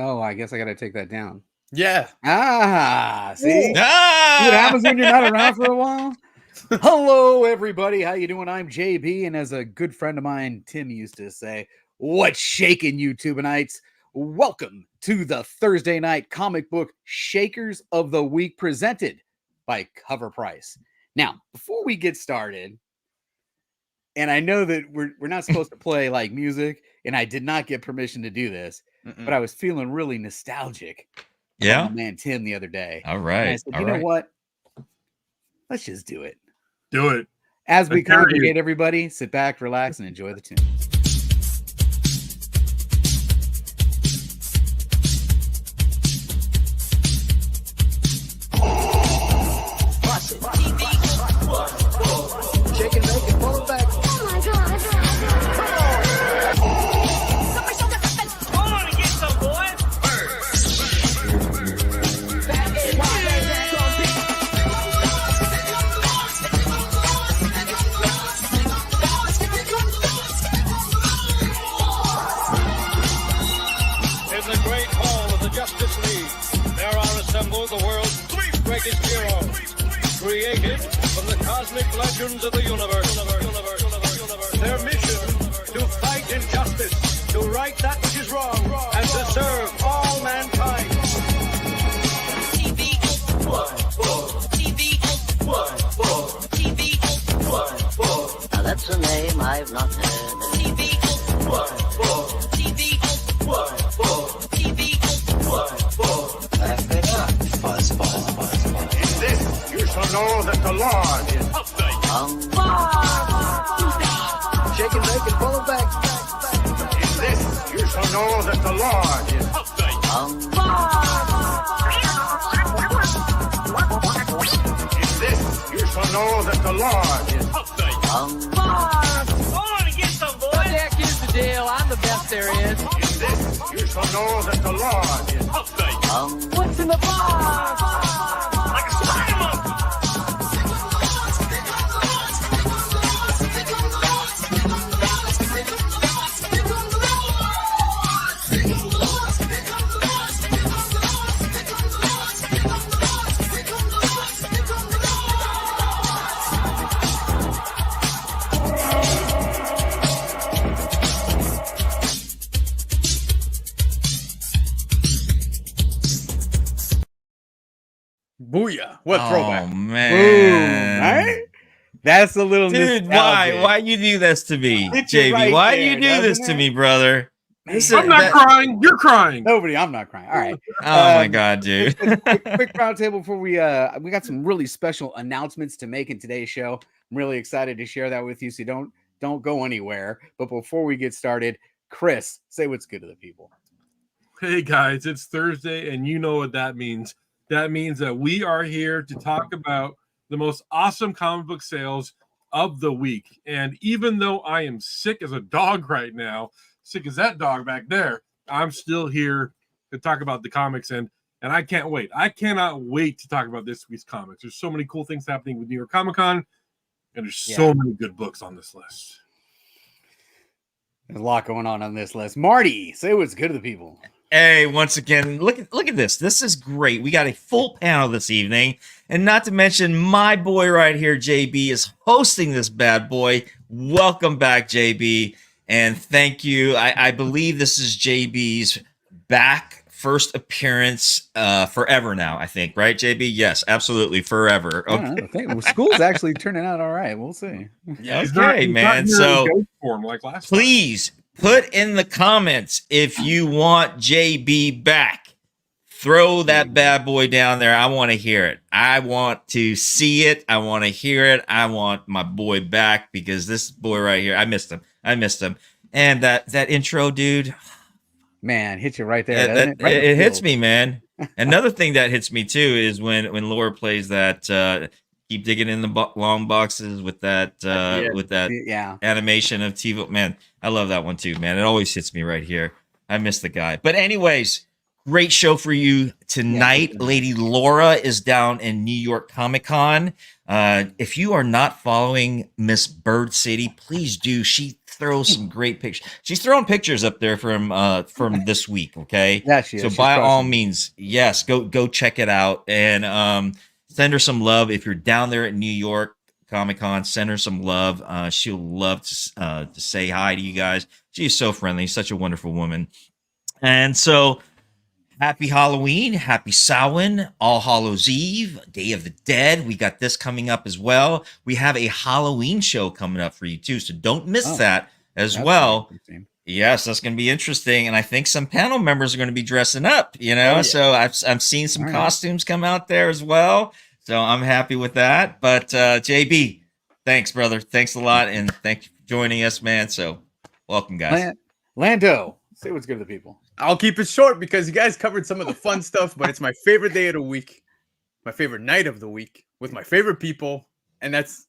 Oh, I guess I got to take that down. Yeah. See? Ah! What happens when you're not around for a while? Hello, everybody. How you doing? I'm JB, and as a good friend of mine, Tim, used to say, what's shaking, YouTubeites? Welcome to the Thursday night comic book Shakers of the Week presented by CovrPrice. Now, before we get started, and I know that we're not supposed to play like music, and I did not get permission to do this, but I was feeling really nostalgic. Yeah, my man Tim the other day. All right. And I said, you know what? Let's just do it. Do it. As we congregate, everybody, sit back, relax, and enjoy the tune. Shake it, make it, pull it back. Oh my God. Come on and get some, boys. In the great hall of the Justice League, there are assembled the world's three greatest heroes, created from the cosmic legends of the universe. Their mission, to fight injustice, to right that which is wrong, and to serve all mankind. Now that's a name I've not heard. In this, you shall know that the Lord is upright. Shake it, make it, pull it back. In this, you shall know that the Lord is upright. In this, you shall know that the Lord is upright. Come on and get some, boys. Heck, here's the deal. I'm the best there is. In this, you shall know that the Lord is upright. What's in the box? Like a spider monkey. Booyah. What throwback. Oh man. Boom. Right? That's a little Dude, nostalgic. why you do this to me, It's you JB? right Why there, you do this doesn't to it? me, brother? This I'm not crying. You're crying. Nobody, I'm not crying. All right. Oh my god, dude. quick round table before we got some really special announcements to make in today's show. I'm really excited to share that with you. So don't go anywhere. But before we get started, Chris, say what's good to the people. Hey guys, it's Thursday, and you know what that means. That means that we are here to talk about the most awesome comic book sales of the week. And even though I am sick as a dog right now, sick as that dog back there, I'm still here to talk about the comics, and I can't wait. I cannot wait to talk about this week's comics. There's so many cool things happening with New York Comic Con, and there's so many good books on this list. There's a lot going on this list. Marty, say what's good to the people. Hey, once again, look at this. This is great. We got a full panel this evening, and not to mention my boy right here, JB, is hosting this bad boy. Welcome back, JB, and thank you. I believe this is JB's first appearance forever now. I think, right, JB? Yes, absolutely, forever. Okay. School's actually turning out all right. We'll see. Yeah, okay, man. So like last please. Put in the comments if you want JB back. Throw that bad boy down there. I want to hear it. I want to see it. I want to hear it. I want my boy back because this boy right here, I missed him. And that intro, dude. Man, hit you right there. Doesn't it it hits me, man. Another thing that hits me too is when Laura plays that keep digging in the long boxes with that animation of TV. Man, I love that one too, man. It always hits me right here. I miss the guy. But anyways, great show for you tonight. Yeah. Lady Laura is down in New York Comic Con. If you are not following Miss Bird City, please do. She throws some great pictures. She's throwing pictures up there from this week. Okay. Yeah, she is. So She's by all crushing. means, yes, go check it out and send her some love. If you're down there at New York Comic Con, send her some love. She'll love to say hi to you guys. She's so friendly, such a wonderful woman. And so, happy Halloween, happy Samhain, All Hallows Eve, Day of the Dead. We got this coming up as well. We have a Halloween show coming up for you too, so don't miss that as well. Yes, that's going to be interesting, and I think some panel members are going to be dressing up. So I'm seeing some costumes come out there as well. So I'm happy with that. But JB, thanks, brother. Thanks a lot, and thank you for joining us, man. So welcome, guys. Lando, say what's good to the people. I'll keep it short because you guys covered some of the fun stuff, but it's my favorite day of the week, my favorite night of the week, with my favorite people, and that's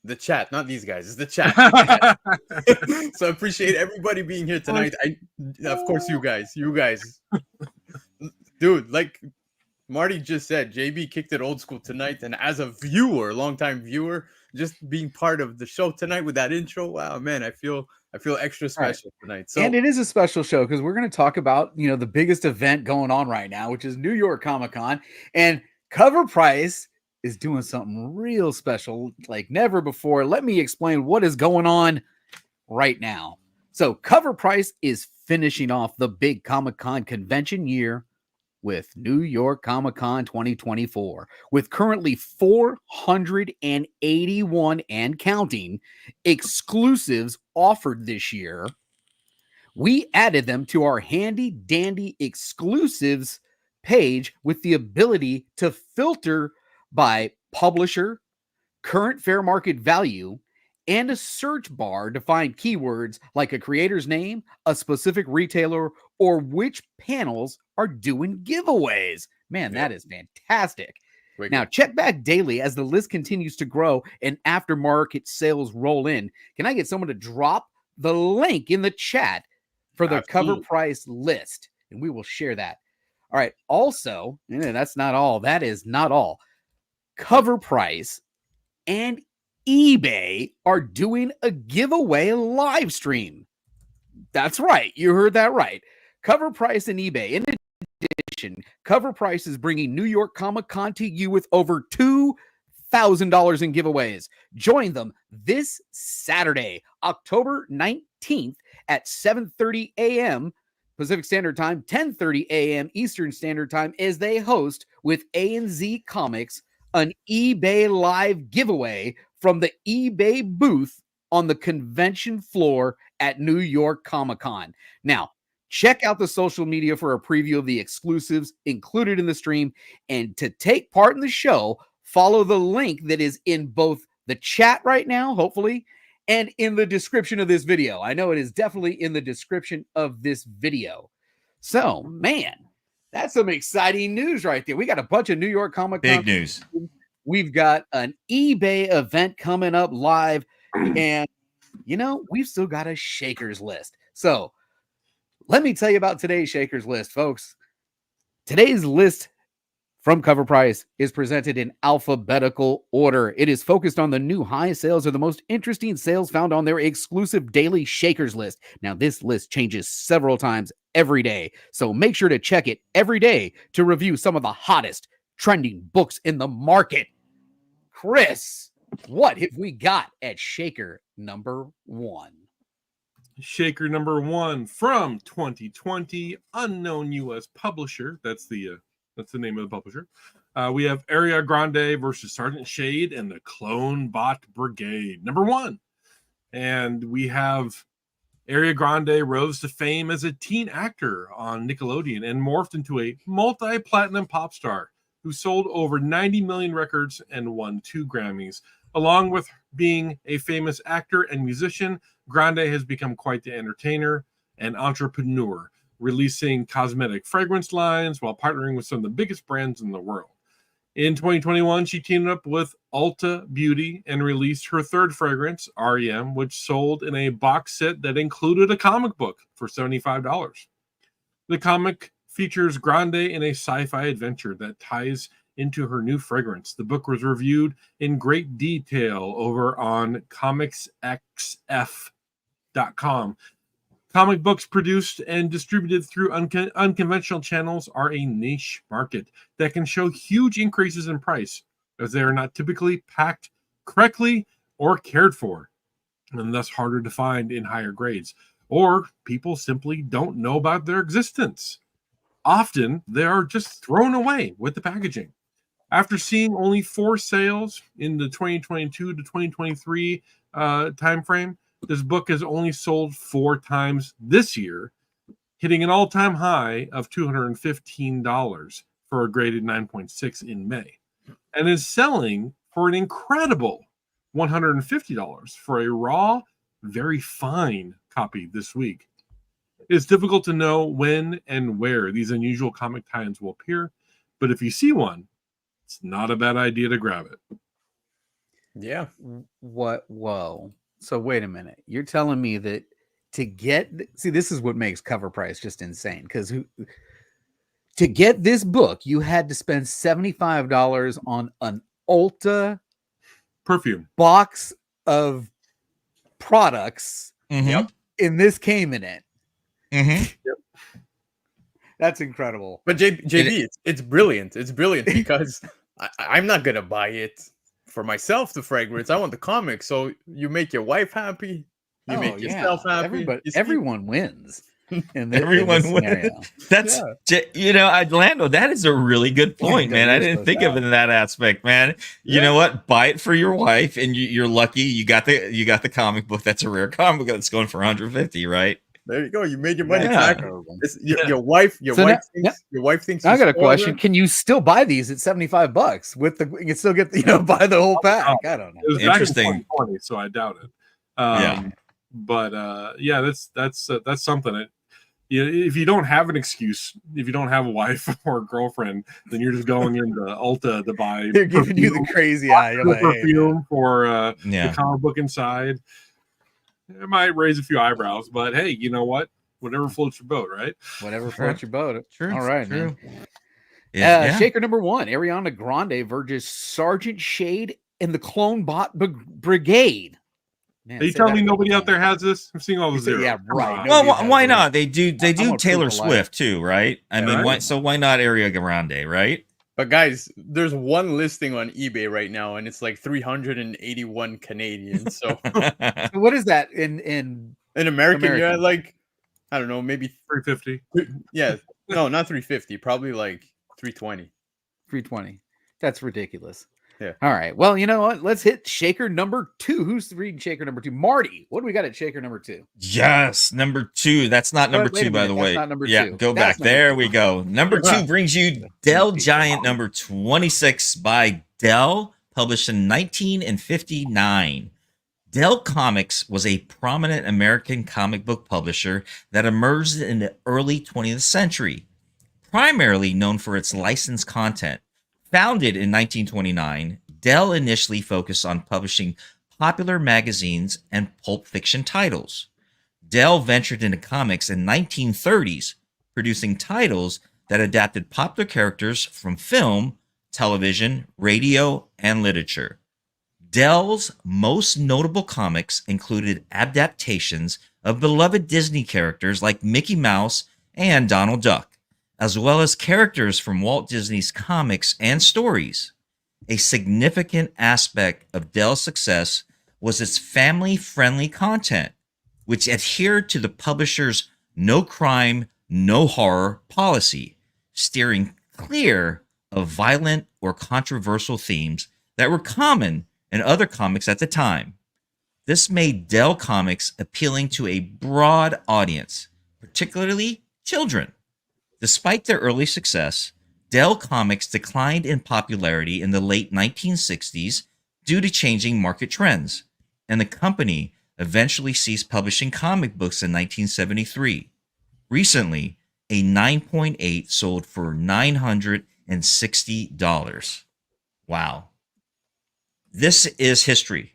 the chat, not these guys. It's the chat. So I appreciate everybody being here tonight. Of course, you guys, dude. Like Marty just said, JB kicked it old school tonight, and as a viewer, longtime viewer, just being part of the show tonight with that intro, wow, man, I feel extra special tonight. So, and it is a special show because we're going to talk about, the biggest event going on right now, which is New York Comic Con, and CovrPrice is doing something real special like never before. Let me explain what is going on right now. So CovrPrice is finishing off the big Comic Con convention year with New York Comic Con 2024, with currently 481 and counting exclusives offered this year. We added them to our handy dandy exclusives page with the ability to filter by publisher, current fair market value, and a search bar to find keywords like a creator's name, a specific retailer, or which panels are doing giveaways. Man, that is fantastic. Now, check back daily as the list continues to grow and aftermarket sales roll in. Can I get someone to drop the link in the chat for the CovrPrice list? And we will share that. All right. Also, that's not all. That is not all. CovrPrice and eBay are doing a giveaway live stream. That's right. You heard that right. CovrPrice and eBay. In addition, CovrPrice is bringing New York Comic Con to you with over $2,000 in giveaways. Join them this Saturday, October 19th at 7:30 a.m. Pacific Standard Time, 10:30 a.m. Eastern Standard Time, as they host with A&Z Comics an eBay live giveaway from the eBay booth on the convention floor at New York Comic Con. Now, check out the social media for a preview of the exclusives included in the stream. And to take part in the show, follow the link that is in both the chat right now, hopefully, and in the description of this video. I know it is definitely in the description of this video. So, man, that's some exciting news right there. We got a bunch of New York Comic Con. Big news. We've got an eBay event coming up live, and we've still got a Shakers list. So let me tell you about today's Shakers list, folks. Today's list from CovrPrice is presented in alphabetical order. It is focused on the new high sales or the most interesting sales found on their exclusive daily Shakers list. Now, this list changes several times every day, so make sure to check it every day to review some of the hottest trending books in the market. Chris, what have we got at Shaker number 1? Shaker number 1 from 2020, unknown U.S. publisher. That's the name of the publisher. We have Ariana Grande versus Sergeant Shade and the Clonebot Brigade, number 1. And we have Ariana Grande rose to fame as a teen actor on Nickelodeon and morphed into a multi-platinum pop star who sold over 90 million records and won 2 Grammys. Along with being a famous actor and musician, Grande has become quite the entertainer and entrepreneur, releasing cosmetic fragrance lines while partnering with some of the biggest brands in the world. In 2021, she teamed up with Ulta Beauty and released her 3rd fragrance, REM, which sold in a box set that included a comic book for $75. The comic features Grande in a sci-fi adventure that ties into her new fragrance. The book was reviewed in great detail over on comicsxf.com. Comic books produced and distributed through unconventional channels are a niche market that can show huge increases in price, as they are not typically packed correctly or cared for, and thus harder to find in higher grades, or people simply don't know about their existence. Often, they are just thrown away with the packaging. After seeing only 4 sales in the 2022 to 2023 timeframe, this book has only sold 4 times this year, hitting an all-time high of $215 for a graded 9.6 in May, and is selling for an incredible $150 for a raw, very fine copy this week. It's difficult to know when and where these unusual comic tie-ins will appear, but if you see one, it's not a bad idea to grab it. Yeah. What? Whoa. So wait a minute. You're telling me that to get, see, this is what makes CovrPrice just insane, because to get this book, you had to spend $75 on an Ulta Perfume box of products. Mhm. Yep. And this came in it. Mhm. That's incredible. But JB, it's brilliant. It's brilliant because I'm not gonna buy it for myself, the fragrance. I want the comic. So you make your wife happy. You make yourself happy. Everybody, You see- everyone wins. Everyone wins. That's Lando. That is a really good point, man. I didn't think of it in that aspect, man. You know what? Buy it for your wife, and you're lucky you got the comic book. That's a rare comic book that's going for $150, right? There you go. You made your money Yeah. back. Your wife thinks. I you got a spoiled question. her. Can you still buy these at $75 with the? You can still get buy the whole pack. I don't know. It was Interesting. back in 2020, so I doubt it. But that's something. If you don't have an excuse, if you don't have a wife or a girlfriend, then you're just going into Ulta to buy. They're giving you the crazy eye. You're like, hey, perfume for Yeah. the comic book inside. It might raise a few eyebrows, but hey, you know what? Whatever floats your boat, right? whatever floats your boat. True. All right, True. man. Yeah. Shaker number 1, Ariana Grande versus Sergeant Shade and the Clonebot Brigade. Man, Are you say telling that me again. nobody out there has this? I'm seeing all the You said- zeros. yeah, Come right. on. No. Well, Nobody why has not? They do I'm a Taylor proof of life. Swift too, right? I mean, right. why not Ariana Grande, right? But guys, there's one listing on eBay right now, and it's like 381 Canadian. So What is that in in American, you're at American. like, I don't know, maybe 350. yeah, no, not 350, probably like 320. 320? That's ridiculous. Yeah. All right. Well, you know what? Let's hit shaker number 2. Who's reading shaker number 2? Marty. What do we got at shaker number 2? Yes, number 2. That's not number Wait a 2, by minute, the that's way. not number Yeah, 2. go That's back. number There 2. we go. Number 2 brings you Dell Giant number 26 by Dell, published in 1959. Dell Comics was a prominent American comic book publisher that emerged in the early 20th century, primarily known for its licensed content. Founded in 1929, Dell initially focused on publishing popular magazines and pulp fiction titles. Dell ventured into comics in 1930s, producing titles that adapted popular characters from film, television, radio, and literature. Dell's most notable comics included adaptations of beloved Disney characters like Mickey Mouse and Donald Duck, as well as characters from Walt Disney's comics and stories. A significant aspect of Dell's success was its family-friendly content, which adhered to the publisher's no crime, no horror policy, steering clear of violent or controversial themes that were common in other comics at the time. This made Dell Comics appealing to a broad audience, particularly children. Despite their early success, Dell Comics declined in popularity in the late 1960s due to changing market trends, and the company eventually ceased publishing comic books in 1973. Recently, a 9.8 sold for $960. Wow. This is history,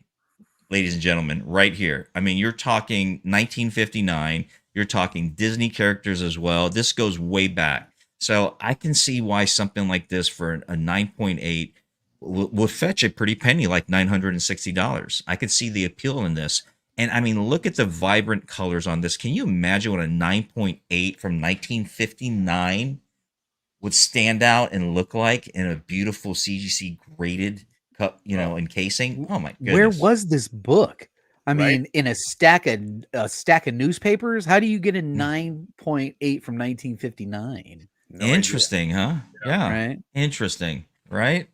ladies and gentlemen, right here. I mean, you're talking 1959. You're talking Disney characters as well. This goes way back. So I can see why something like this for a 9.8 will fetch a pretty penny, like $960. I could see the appeal in this. And I mean, look at the vibrant colors on this. Can you imagine what a 9.8 from 1959 would stand out and look like in a beautiful CGC graded cup, encasing? Oh my goodness. Where was this book? I Right? mean, in a stack of newspapers. How do you get a 9.8 from 1959? No idea. Interesting, huh? Yeah. Right. Interesting, right?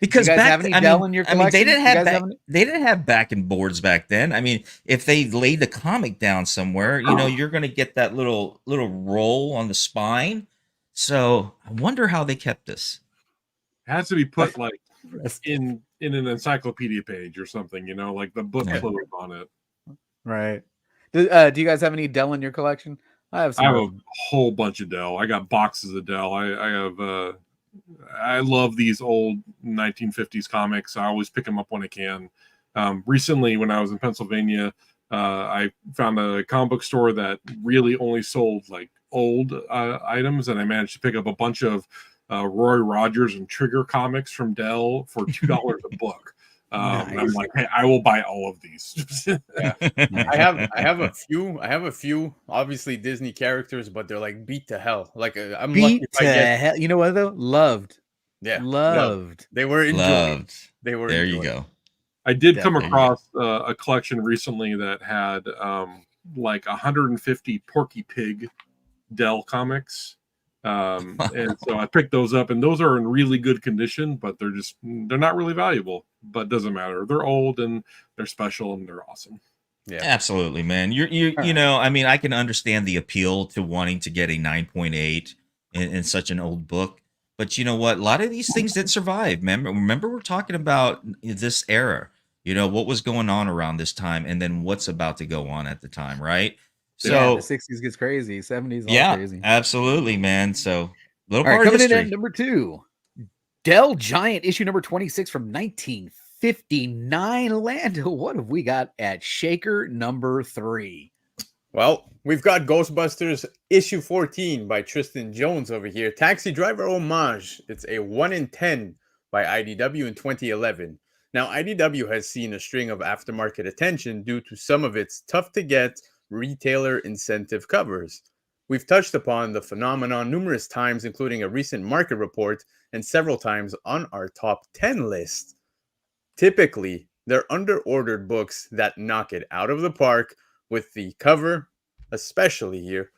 Because guys back, have any I Dell mean, in your I mean, they collection? didn't You have guys back, have any- they didn't have backing boards back then. I mean, if they laid the comic down somewhere, you're going to get that little roll on the spine. So I wonder how they kept this. It has to be put like in an encyclopedia page or something, like the book Yeah. close on it. Right. Do you guys have any Dell in your collection? I have some. I have a whole bunch of Dell. I got boxes of Dell. I love these old 1950s comics. I always pick them up when I can. Recently, when I was in Pennsylvania, I found a comic book store that really only sold like old items, and I managed to pick up a bunch of Roy Rogers and Trigger comics from Dell for $2 a book. And I'm like, hey, I will buy all of these. Yeah. I have a few obviously Disney characters, but they're like beat to hell. Like I'm lucky Beat if I to get hell. You know what though? Loved. yeah Loved. They were enjoyed. Loved. They were There you enjoyed. go. I did come Definitely. across a collection recently that had like 150 Porky Pig Dell comics. And so I picked those up, and those are in really good condition, but they're not really valuable, but it doesn't matter. They're old and they're special and they're awesome. Yeah. Absolutely, man. I mean, I can understand the appeal to wanting to get a 9.8 in such an old book, but you know what? A lot of these things did survive. Remember we're talking about this era, what was going on around this time, and then what's about to go on at the time, right? So the 60s gets crazy, 70s all yeah, crazy. absolutely, man. So little All right, part of coming in history. at number 2, Dell Giant issue number 26 from 1959. Lando, what have we got at Shaker number 3? Well, we've got Ghostbusters issue 14 by Tristan Jones over here. Taxi Driver Homage. It's a 1 in 10 by IDW in 2011. Now, IDW has seen a string of aftermarket attention due to some of its tough-to-get retailer incentive covers. We've touched upon the phenomenon numerous times, including a recent market report and several times on our top 10 list. Typically, they're under-ordered books that knock it out of the park with the cover, especially here.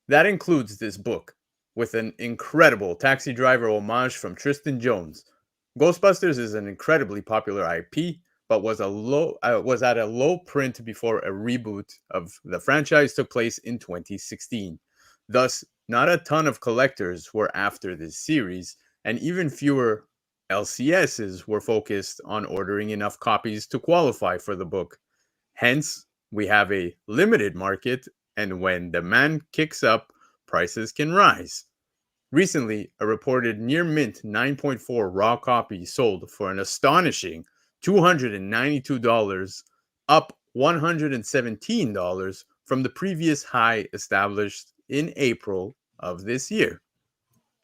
That includes this book, with an incredible Taxi Driver homage from Tristan Jones. Ghostbusters is an incredibly popular IP, but was at a low print before a reboot of the franchise took place in 2016. Thus, not a ton of collectors were after this series, and even fewer LCSs were focused on ordering enough copies to qualify for the book. Hence, we have a limited market, and when demand kicks up, prices can rise. Recently, a reported near mint 9.4 raw copy sold for an astonishing $292, up $117 from the previous high established in April of this year.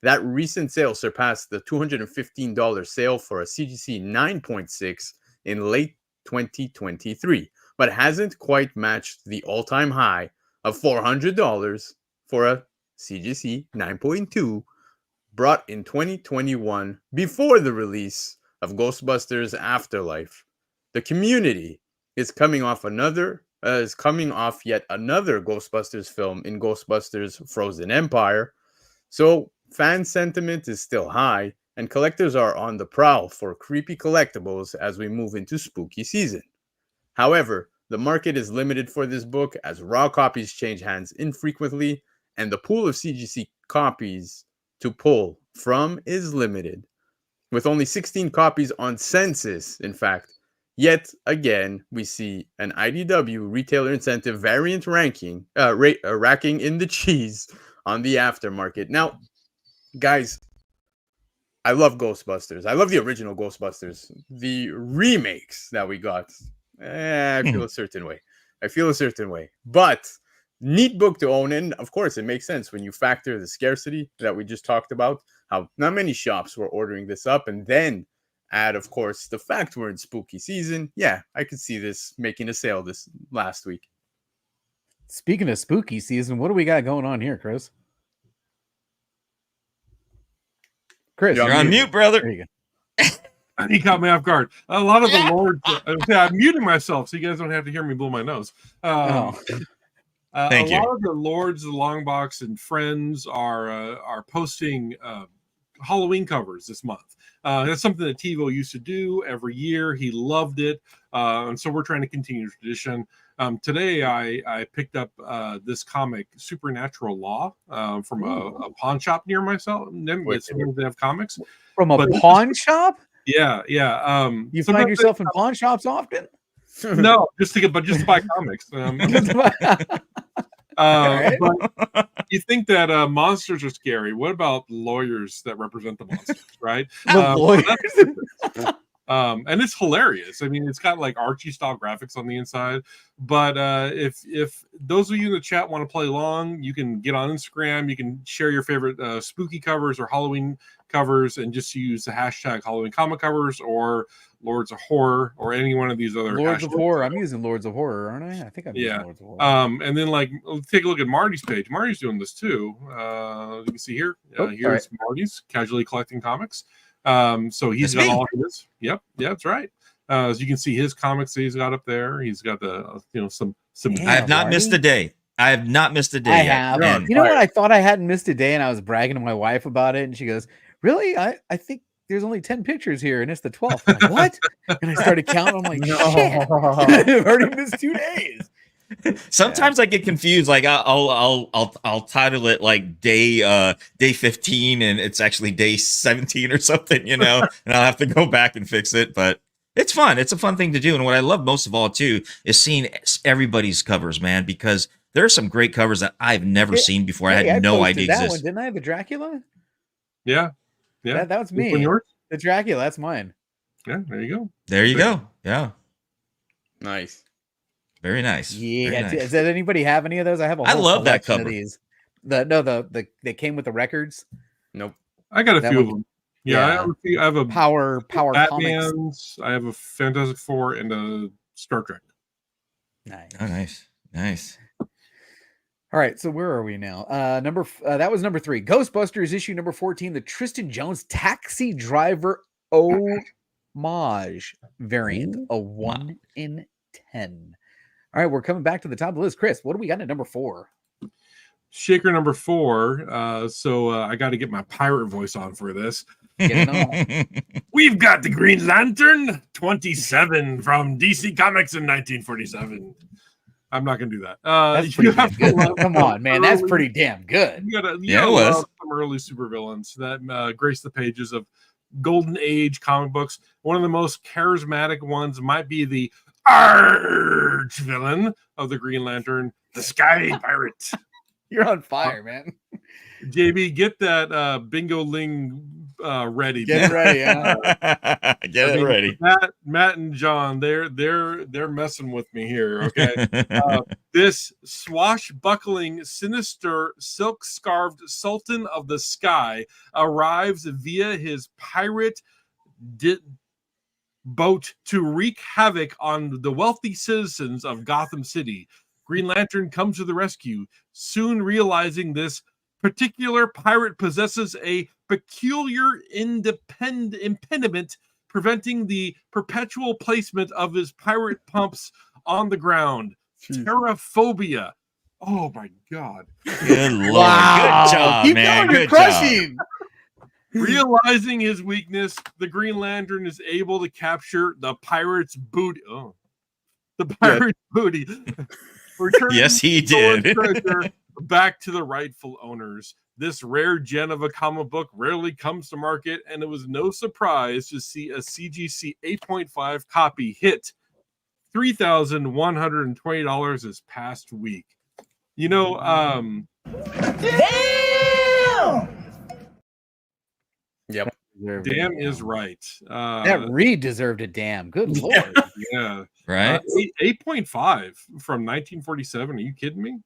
That recent sale surpassed the $215 sale for a CGC 9.6 in late 2023, but hasn't quite matched the all-time high of $400 for a CGC 9.2 brought in 2021 before the release of Ghostbusters Afterlife. The community is coming off yet another Ghostbusters film in Ghostbusters Frozen Empire, so fan sentiment is still high, and collectors are on the prowl for creepy collectibles as we move into spooky season. However, the market is limited for this book as raw copies change hands infrequently, and the pool of CGC copies to pull from is limited, with only 16 copies on census, in fact. Yet again, we see an IDW retailer incentive variant racking in the cheese on the aftermarket. Now, guys, I love Ghostbusters. I love the original Ghostbusters. The remakes that we got, I feel a certain way. But neat book to own. And of course, it makes sense when you factor the scarcity that we just talked about, how not many shops were ordering this up, and then add, of course, the fact we're in spooky season. Yeah, I could see this making a sale this last week. Speaking of spooky season, what do we got going on here, Chris? Chris, You're on mute, brother. There you go. He caught me off guard. A lot of the lords. I'm muting myself so you guys don't have to hear me blow my nose. Thank you. A lot of the lords, the Longbox, and friends are posting Halloween covers this month. That's something that TiVo used to do every year. He loved it, and so we're trying to continue the tradition. Today, I picked up this comic, Supernatural Law, from a pawn shop near myself. They have comics From a pawn shop? Yeah. You find yourself in pawn shops often? No, just to buy comics. But you think that monsters are scary? What about lawyers that represent the monsters, right? Lawyers. And it's hilarious. I mean, it's got like Archie style graphics on the inside. But if those of you in the chat want to play along, you can get on Instagram. You can share your favorite spooky covers or Halloween covers, and just use the hashtag Halloween comic covers or Lords of Horror or any one of these other Lords hashtags. of Horror. I'm using Lords of Horror, aren't I? I think I'm using Lords of Horror. And then like take a look at Marty's page. Marty's doing this too. You can see here. Here's Marty's casually collecting comics. So he's got all of his. Yep, that's right. As you can see, his comics that he's got up there. He's got the some. Damn, I have not missed a day. I have not missed a day. I yet. have. And You know what? I thought I hadn't missed a day, and I was bragging to my wife about it, and she goes, "Really? I think there's only 10 pictures here, and it's the 12th." I'm like, what? And I started counting. I'm like, shit, I've already missed 2 days. Sometimes I get confused. Like I'll title it like day 15, and it's actually day 17 or something, you know. And I'll have to go back and fix it. But it's fun. It's a fun thing to do. And what I love most of all too is seeing everybody's covers, man, because there are some great covers that I've never seen before. I had no idea that existed. one, didn't I? The Dracula. Yeah. That was me. The Dracula. That's mine. Yeah. There you go. There you go. Yeah. Nice. Very nice. Yeah. Very nice. Does anybody have any of those? I have a I whole love that collection cover. of these. They came with the records. Nope. I got a That few one- of them. Yeah, I have a Power comics. Batman's. I have a Fantastic Four and a Star Trek. Nice. Oh, nice. All right, so where are we now? That was number 3. Ghostbusters issue number 14, the Tristan Jones Taxi Driver homage variant, a 1 in 10. All right, we're coming back to the top of the list. Chris, what do we got at number 4? Shaker number 4. So I got to get my pirate voice on for this. Get it on. We've got the Green Lantern 27 from DC Comics in 1947. I'm not going to do that. That's pretty damn good. Come on, man. That's pretty damn good. You gotta it was. love some early supervillains that grace the pages of Golden Age comic books. One of the most charismatic ones might be the arch villain of the Green Lantern, the Sky Pirate. You're on fire, man. JB, get that bingo ling ready. Get it ready. Yeah. Get it ready. Matt and John, they're messing with me here. Okay, this swashbuckling, sinister, silk-scarved Sultan of the Sky arrives via his pirate boat to wreak havoc on the wealthy citizens of Gotham City. Green Lantern comes to the rescue, soon realizing this particular pirate possesses a peculiar impediment preventing the perpetual placement of his pirate pumps on the ground. Terraphobia. Oh my God. Good Lord. Wow. Good job, Keep man. going, you're Good job. crushing. Realizing his weakness, the Green Lantern is able to capture the pirate's booty. Oh, the pirate's booty. Returning Yes, he stolen did. treasure back to the rightful owners. This rare gem of a comic book rarely comes to market, and it was no surprise to see a CGC 8.5 copy hit $3,120 this past week. You know, Yep. damn is right. That Reed deserved a damn. Good Lord. Yeah. Right? 8.5 from 1947. Are you kidding me?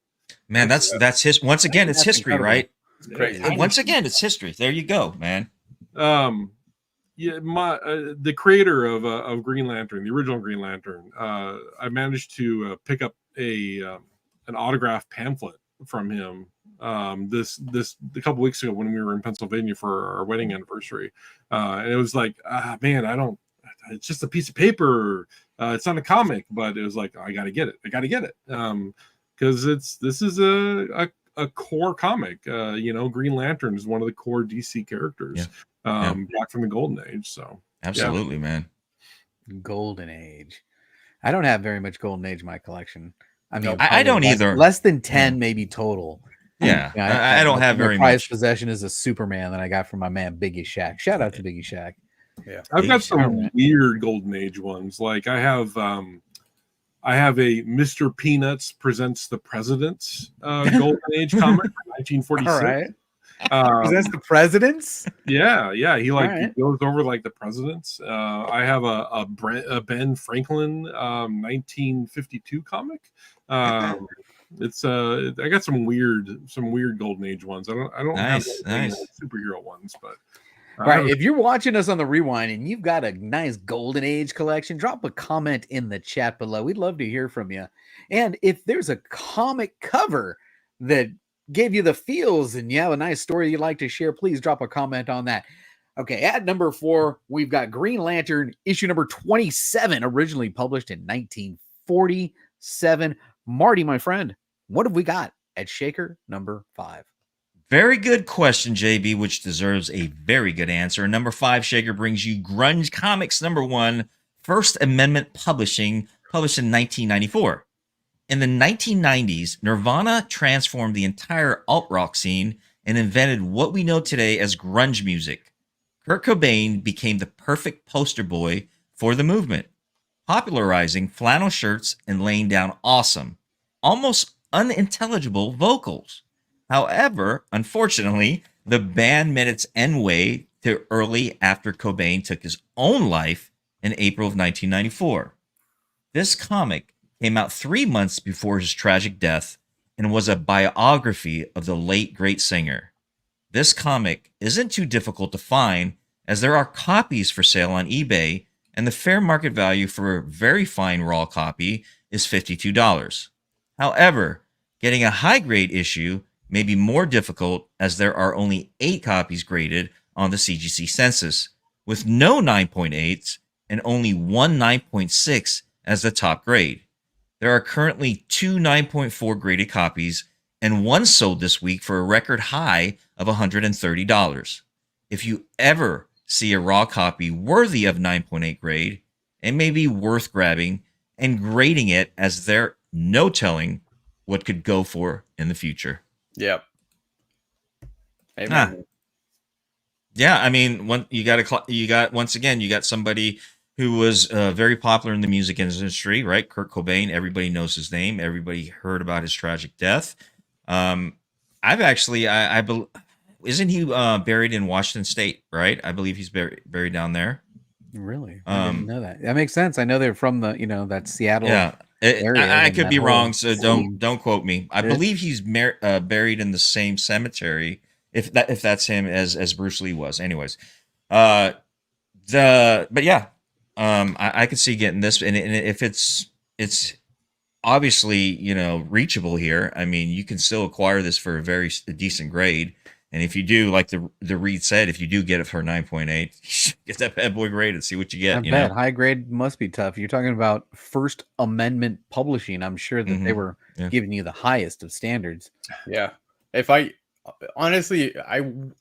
Man, that's his. Once again, it's That's history, incredible. right? It's crazy. And once again, it's history. There you go, man. Yeah, the creator of Green Lantern, the original Green Lantern, I managed to pick up an autograph pamphlet from him this a couple weeks ago when we were in Pennsylvania for our wedding anniversary, and it was like, man, it's just a piece of paper, it's not a comic, but it was like, I gotta get it, because this is a core comic. Green Lantern is one of the core DC characters. Back from the Golden Age. So absolutely, man. Golden Age. I don't have very much Golden Age in my collection. I mean, I don't less, either. Less than 10 maybe total. Yeah, I don't have very much. My prized much. possession is a Superman that I got from my man Biggie Shack. Shout out to Biggie Shack. Yeah, I've got some Shack. weird Golden Age ones. Like I have a Mr. Peanuts Presents the Presidents Golden Age comic from 1946. All right. That's the presidents. Yeah, he All he right. goes over like the presidents. I have a Ben Franklin 1952 comic. It's I got some weird Golden Age ones. I don't have Nice. superhero ones, but All right. If you're watching us on the Rewind and you've got a nice Golden Age collection, drop a comment in the chat below. We'd love to hear from you. And if there's a comic cover that gave you the feels and you have a nice story you'd like to share, please drop a comment on that. Okay, at number 4, we've got Green Lantern issue number 27, originally published in 1947. Marty, my friend, what have we got at Shaker number 5? Very good question, JB, which deserves a very good answer. Number 5, Shaker brings you Grunge Comics number 1, First Amendment Publishing, published in 1994. In the 1990s, Nirvana transformed the entire alt-rock scene and invented what we know today as grunge music. Kurt Cobain became the perfect poster boy for the movement, popularizing flannel shirts and laying down awesome, almost unintelligible vocals. However, unfortunately, the band met its end way to early after Cobain took his own life in April of 1994. This comic came out 3 months before his tragic death and was a biography of the late great singer. This comic isn't too difficult to find, as there are copies for sale on eBay, and the fair market value for a very fine raw copy is $52. However, getting a high-grade issue may be more difficult, as there are only 8 copies graded on the CGC census, with no 9.8s and only one 9.6 as the top grade. There are currently 2 9.4 graded copies, and one sold this week for a record high of $130. If you ever see a raw copy worthy of 9.8 grade, it may be worth grabbing and grading it, as there no telling what could go for in the future. Yep. Amen. Yeah, I mean, you got somebody who was very popular in the music industry, right? Kurt Cobain. Everybody knows his name. Everybody heard about his tragic death. Isn't he buried in Washington State? Right, I believe he's buried down there. Really? I didn't know that. That makes sense. I know they're from the that Seattle. Yeah, area, I and could that be whole wrong, so scene. don't quote me. I believe he's buried in the same cemetery, if that's him, as Bruce Lee was. Anyways, I could see getting this, and if it's obviously reachable here. I mean, you can still acquire this for a decent grade. And if you do, like the Reed said, if you do get it for 9.8, get that bad boy grade and see what you get. I bet high grade must be tough. You're talking about First Amendment Publishing. I'm sure that they were giving you the highest of standards. Yeah. Honestly,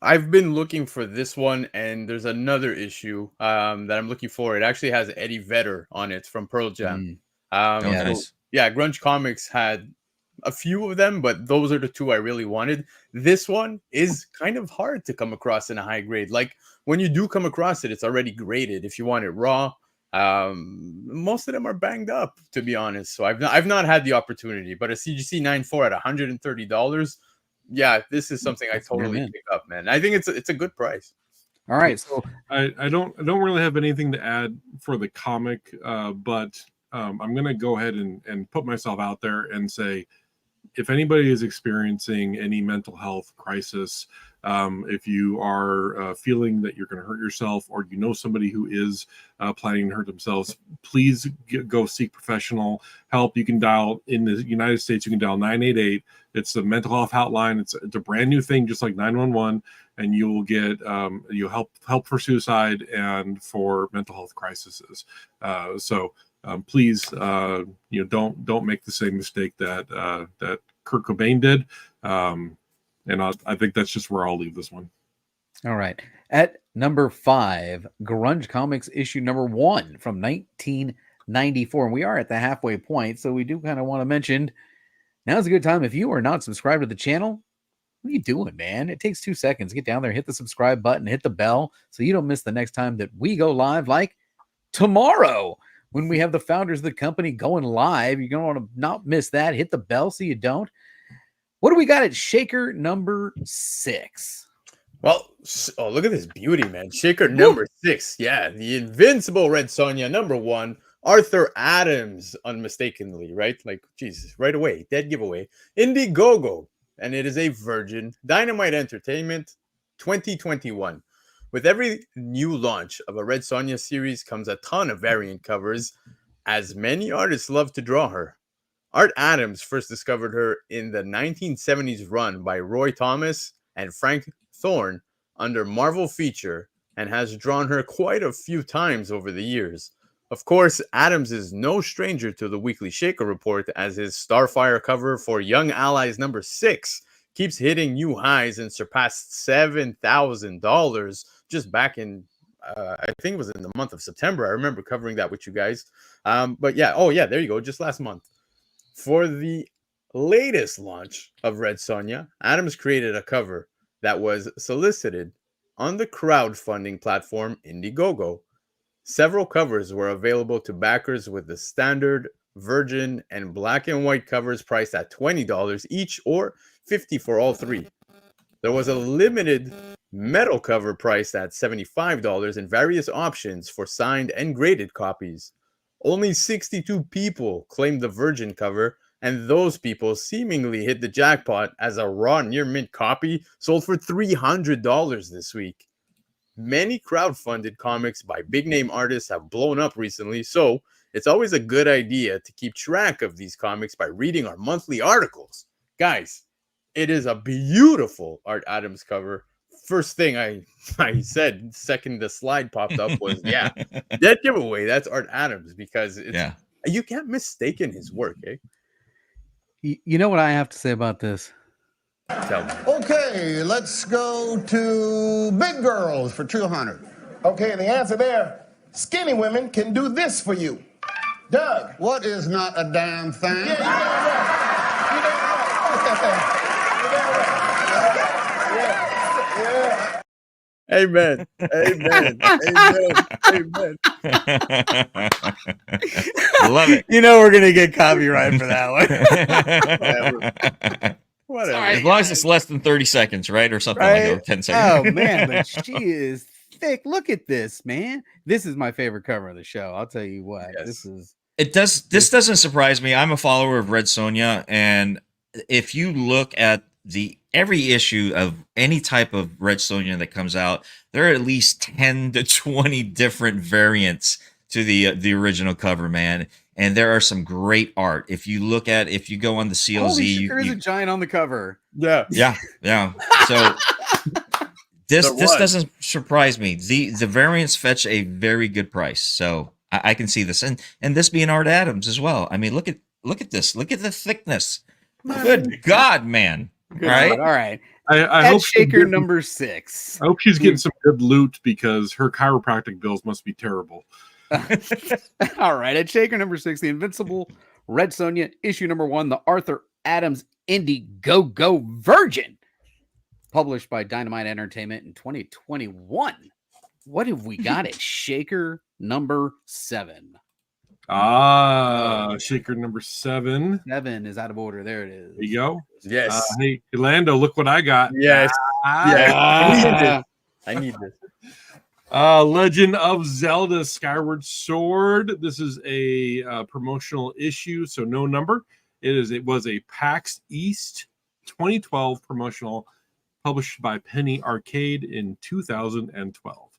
I've been looking for this one, and there's another issue that I'm looking for. It actually has Eddie Vedder on it from Pearl Jam. Nice. Yeah, Grunge Comics had a few of them, but those are the 2 I really wanted. This one is kind of hard to come across in a high grade. Like, when you do come across it, it's already graded. If you want it raw, most of them are banged up, to be honest. So I've not had the opportunity, but a CGC 9.4 at $130. Yeah, this is something I totally pick up, man. I think it's a good price. All right, so I don't really have anything to add for the comic, but I'm gonna go ahead and put myself out there and say, if anybody is experiencing any mental health crisis, if you are feeling that you're going to hurt yourself, or you know somebody who is planning to hurt themselves, please go seek professional help. You can dial, in the United States, you can dial 988. It's the mental health hotline. It's a brand new thing, just like 911, and you will get you'll help for suicide and for mental health crises. Please, don't make the same mistake that Kurt Cobain did. And I think that's just where I'll leave this one. All right. At number 5, Grunge Comics issue number 1 from 1994. And we are at the halfway point, so we do kind of want to mention, now's a good time. If you are not subscribed to the channel, what are you doing, man? It takes 2 seconds. Get down there, hit the subscribe button, hit the bell, so you don't miss the next time that we go live, like tomorrow, when we have the founders of the company going live. You're going to want to not miss that. Hit the bell so you don't. What do we got at Shaker number 6? Well, oh, look at this beauty, man. Shaker number 6. Yeah, the invincible Red Sonja number 1. Arthur Adams, unmistakably, right? Like, Jesus, right away. Dead giveaway. Indiegogo. And it is a virgin. Dynamite Entertainment 2021. With every new launch of a Red Sonja series comes a ton of variant covers, as many artists love to draw her. Art Adams first discovered her in the 1970s run by Roy Thomas and Frank Thorne under Marvel Feature, and has drawn her quite a few times over the years. Of course, Adams is no stranger to the weekly Shaker Report, as his Starfire cover for Young Allies number 6 keeps hitting new highs and surpassed $7,000 just back in, I think it was in the month of September. I remember covering that with you guys. But yeah, oh yeah, there you go, just last month. For the latest launch of Red Sonja, Adams created a cover that was solicited on the crowdfunding platform Indiegogo. Several covers were available to backers, with the standard, virgin, and black and white covers priced at $20 each, or $50 for all three. There was a limited metal cover priced at $75 and various options for signed and graded copies. Only 62 people claimed the virgin cover, and those people seemingly hit the jackpot, as a raw near mint copy sold for $300 this week. Many crowdfunded comics by big name artists have blown up recently, so it's always a good idea to keep track of these comics by reading our monthly articles. Guys, it is a beautiful Art Adams cover. First thing I said, second the slide popped up, was, yeah, that giveaway, that's Art Adams, because it's, you can't mistake his work, eh? You know what I have to say about this? Tell me. Okay, let's go to big girls for 200. Okay, the answer there, skinny women can do this for you. Doug. What is not a damn thing? Yeah, you damn right. What's that thing? You damn right. Yeah. Amen. Amen. Love it. You know we're gonna get copyright for that one. Whatever. Sorry, as long as it's less than 30 seconds, right? Or something like that, or 10 seconds. Oh, man, but she is thick. Look at this, man. This is my favorite cover of the show. I'll tell you what. Yes. This doesn't surprise me. I'm a follower of Red Sonja, and if you look at every issue of any type of Red Sonja that comes out, there are at least 10 to 20 different variants to the original cover, man. And there are some great art. If you go on the CLZ, holy shit, there is a giant on the cover. Yeah. So this doesn't surprise me. The variants fetch a very good price, so I can see this, and this being Art Adams as well. I mean, look at this. Look at the thickness. Good God, man! All right. I hope Shaker number 6. I hope she's getting some good loot, because her chiropractic bills must be terrible. All right, at Shaker number 6, the Invincible Red Sonja issue number 1, the Arthur Adams Indiegogo Virgin, published by Dynamite Entertainment in 2021. What have we got at Shaker number 7? Shaker number 7. 7 is out of order. There it is. There you go. Yes. Hey, Orlando, look what I got. Yes. I need this. Legend of Zelda Skyward Sword. This is a promotional issue, so no number. It was a PAX East 2012 promotional published by Penny Arcade in 2012.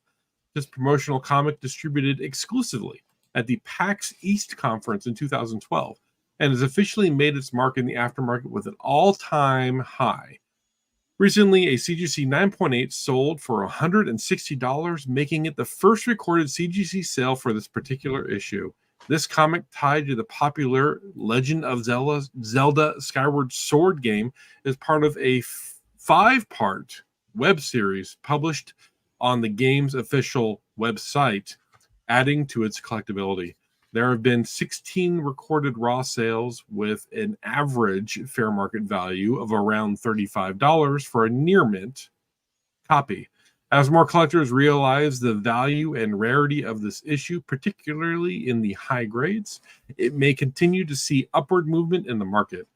This promotional comic distributed exclusively at the PAX East conference in 2012 and has officially made its mark in the aftermarket with an all-time high. Recently, a CGC 9.8 sold for $160, making it the first recorded CGC sale for this particular issue. This comic, tied to the popular Legend of Zelda Skyward Sword game, is part of a 5-part web series published on the game's official website, adding to its collectability. There have been 16 recorded raw sales with an average fair market value of around $35 for a near mint copy. As more collectors realize the value and rarity of this issue, particularly in the high grades, it may continue to see upward movement in the market.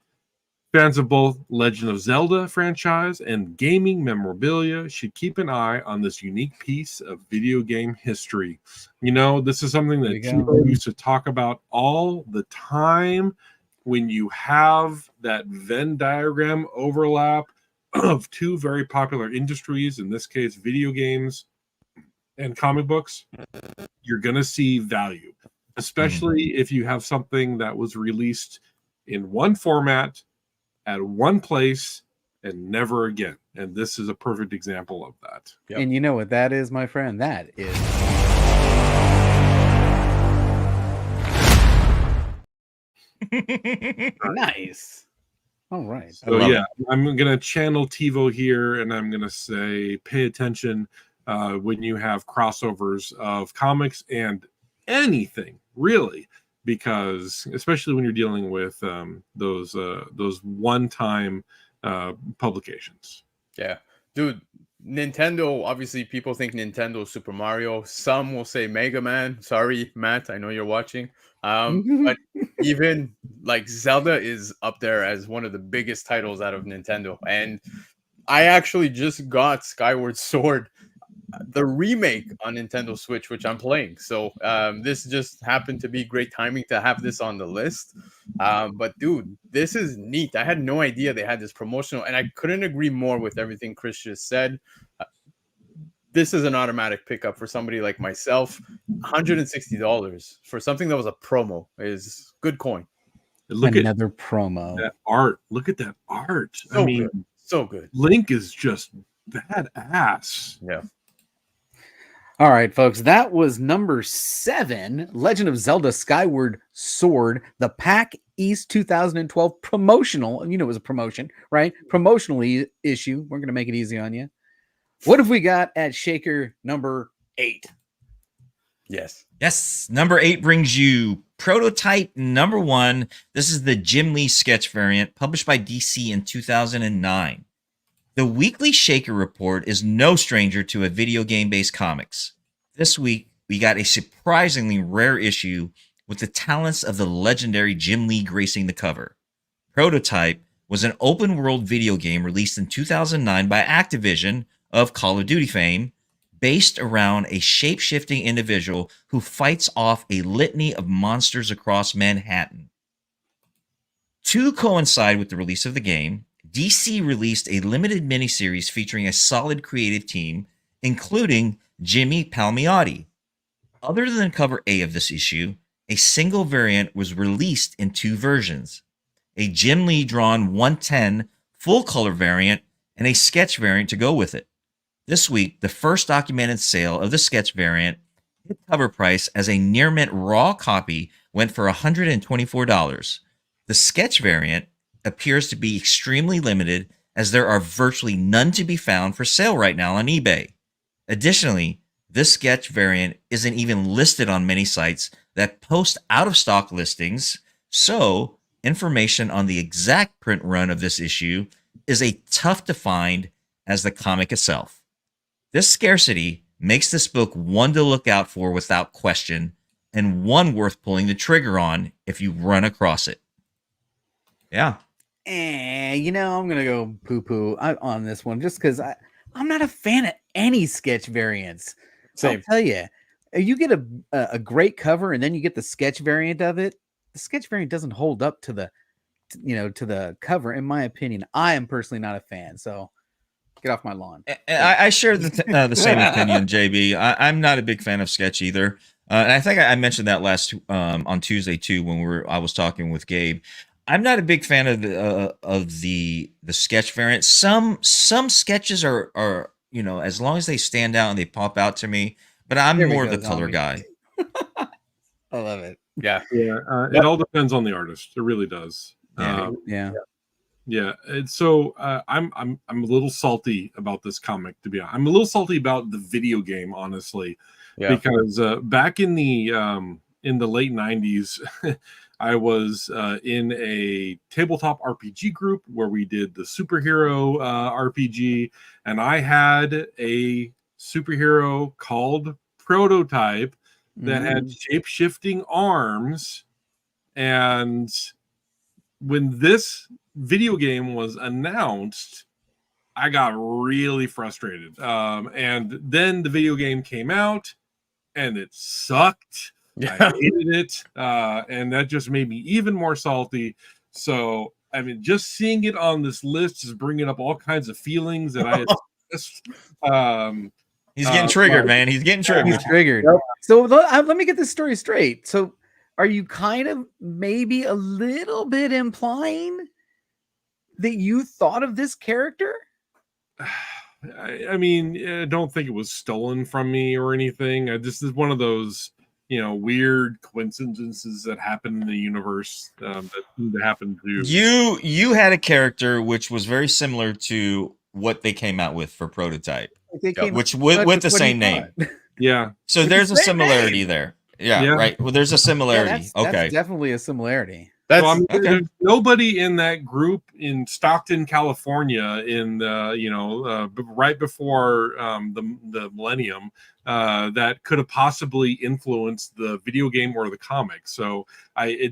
Fans of both Legend of Zelda franchise and gaming memorabilia should keep an eye on this unique piece of video game history. You know, this is something that people used to talk about all the time. When you have that Venn diagram overlap of two very popular industries, in this case, video games and comic books, you're going to see value, especially if you have something that was released in one format at one place and never again. And this is a perfect example of that. Yep. And you know what that is, my friend? That is nice. All right. So yeah, I'm going to channel TiVo here, and I'm going to say pay attention when you have crossovers of comics and anything, really. Because especially when you're dealing with those one-time publications. Yeah, dude. Nintendo. Obviously, people think Nintendo Super Mario. Some will say Mega Man. Sorry, Matt. I know you're watching. But even like Zelda is up there as one of the biggest titles out of Nintendo. And I actually just got Skyward Sword, the remake, on Nintendo Switch, which I'm playing. So this just happened to be great timing to have this on the list. But dude, this is neat. I had no idea they had this promotional, and I couldn't agree more with everything Chris just said. This is an automatic pickup for somebody like myself. $160 for something that was a promo is good coin. Look Another at promo. that art. Look at that art. So good. So good. Link is just badass. Yeah. All right, folks, that was number 7, Legend of Zelda Skyward Sword, the PAX East 2012 promotional. You know, it was a promotion, right? Promotional issue. We're going to make it easy on you. What have we got at Shaker number 8? Yes. Number 8 brings you Prototype number 1. This is the Jim Lee sketch variant published by DC in 2009. The weekly Shaker Report is no stranger to a video game-based comics. This week, we got a surprisingly rare issue with the talents of the legendary Jim Lee gracing the cover. Prototype was an open-world video game released in 2009 by Activision of Call of Duty fame, based around a shape-shifting individual who fights off a litany of monsters across Manhattan. To coincide with the release of the game, DC released a limited miniseries featuring a solid creative team, including Jimmy Palmiotti. Other than cover A of this issue, a single variant was released in 2 versions, a Jim Lee drawn 110 full-color variant and a sketch variant to go with it. This week, the first documented sale of the sketch variant hit cover price as a near-mint raw copy went for $124. The sketch variant appears to be extremely limited, as there are virtually none to be found for sale right now on eBay. Additionally, this sketch variant isn't even listed on many sites that post out-of-stock listings, so information on the exact print run of this issue is a tough to find as the comic itself. This scarcity makes this book one to look out for without question, and one worth pulling the trigger on if you run across it. Yeah. You know, I'm going to go poo-poo on this one just because I'm not a fan of any sketch variants. Same. I'll tell you, you get a great cover and then you get the sketch variant of it. The sketch variant doesn't hold up to the to the cover. In my opinion, I am personally not a fan. So get off my lawn. I share the same opinion, JB. I'm not a big fan of Sketch either. And I think I mentioned that last on Tuesday too when I was talking with Gabe. I'm not a big fan of the sketch variant. Some sketches are as long as they stand out and they pop out to me. But I'm more of the color guy. I love it. Yeah. It all depends on the artist. It really does. Yeah. And so I'm a little salty about this comic, to be honest. I'm a little salty about the video game, honestly, because back in the late 90s, I was in a tabletop RPG group where we did the superhero RPG, and I had a superhero called Prototype that had shape-shifting arms, and when this video game was announced, I got really frustrated. And then the video game came out, and it sucked. I hated it, and that just made me even more salty. So, I mean, just seeing it on this list is bringing up all kinds of feelings that I had just, He's getting triggered, man. He's getting triggered. He's triggered. So let me get this story straight. So are you kind of maybe a little bit implying that you thought of this character? I mean, I don't think it was stolen from me or anything. This is one of those, weird coincidences that happen in the universe that happen to you had a character which was very similar to what they came out with for Prototype, which with the same name. Yeah. So there's a similarity there. Yeah, right. Well, there's a similarity. That's definitely a similarity. There's nobody in that group in Stockton, California, in right before the millennium, that could have possibly influenced the video game or the comic. So I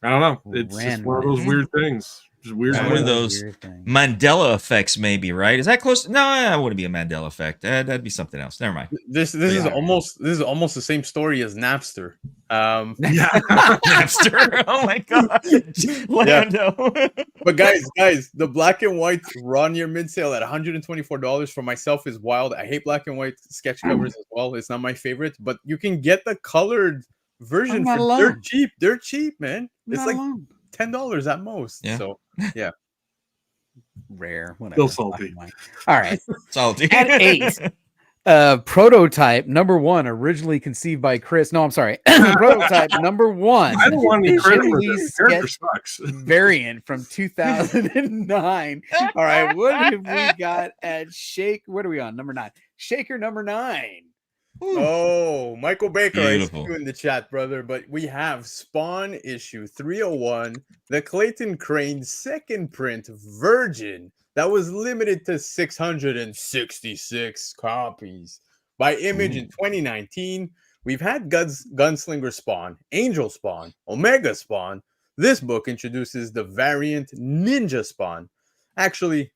don't know. It's just one of those weird things. Just weird. One of those Mandela effects, maybe, right? Is that close? No, that wouldn't be a Mandela effect. That'd be something else. Never mind. This is almost the same story as Napster. Napster. Oh my god, Lando. But guys, the black and white raw near mid sale at $124 for myself is wild. I hate black and white sketch covers as well. It's not my favorite, but you can get the colored version for dirt cheap. They're cheap, man. It's like $10 at most. Yeah. So yeah. Rare. Whatever. Still salty. All right. Salty. At 8. Prototype #1, originally conceived by Chris. No, I'm sorry. Prototype #1. I don't want any credit for this. Character sucks. Variant from 2009. All right. What have we got at Shake? What are we on? #9. Shaker #9. Oh, Michael Baker, Beautiful. I see you in the chat, brother. But we have Spawn issue 301, the Clayton Crane second print Virgin that was limited to 666 copies by Image in 2019. We've had Gunslinger Spawn, Angel Spawn, Omega Spawn. This book introduces the variant Ninja Spawn. Actually,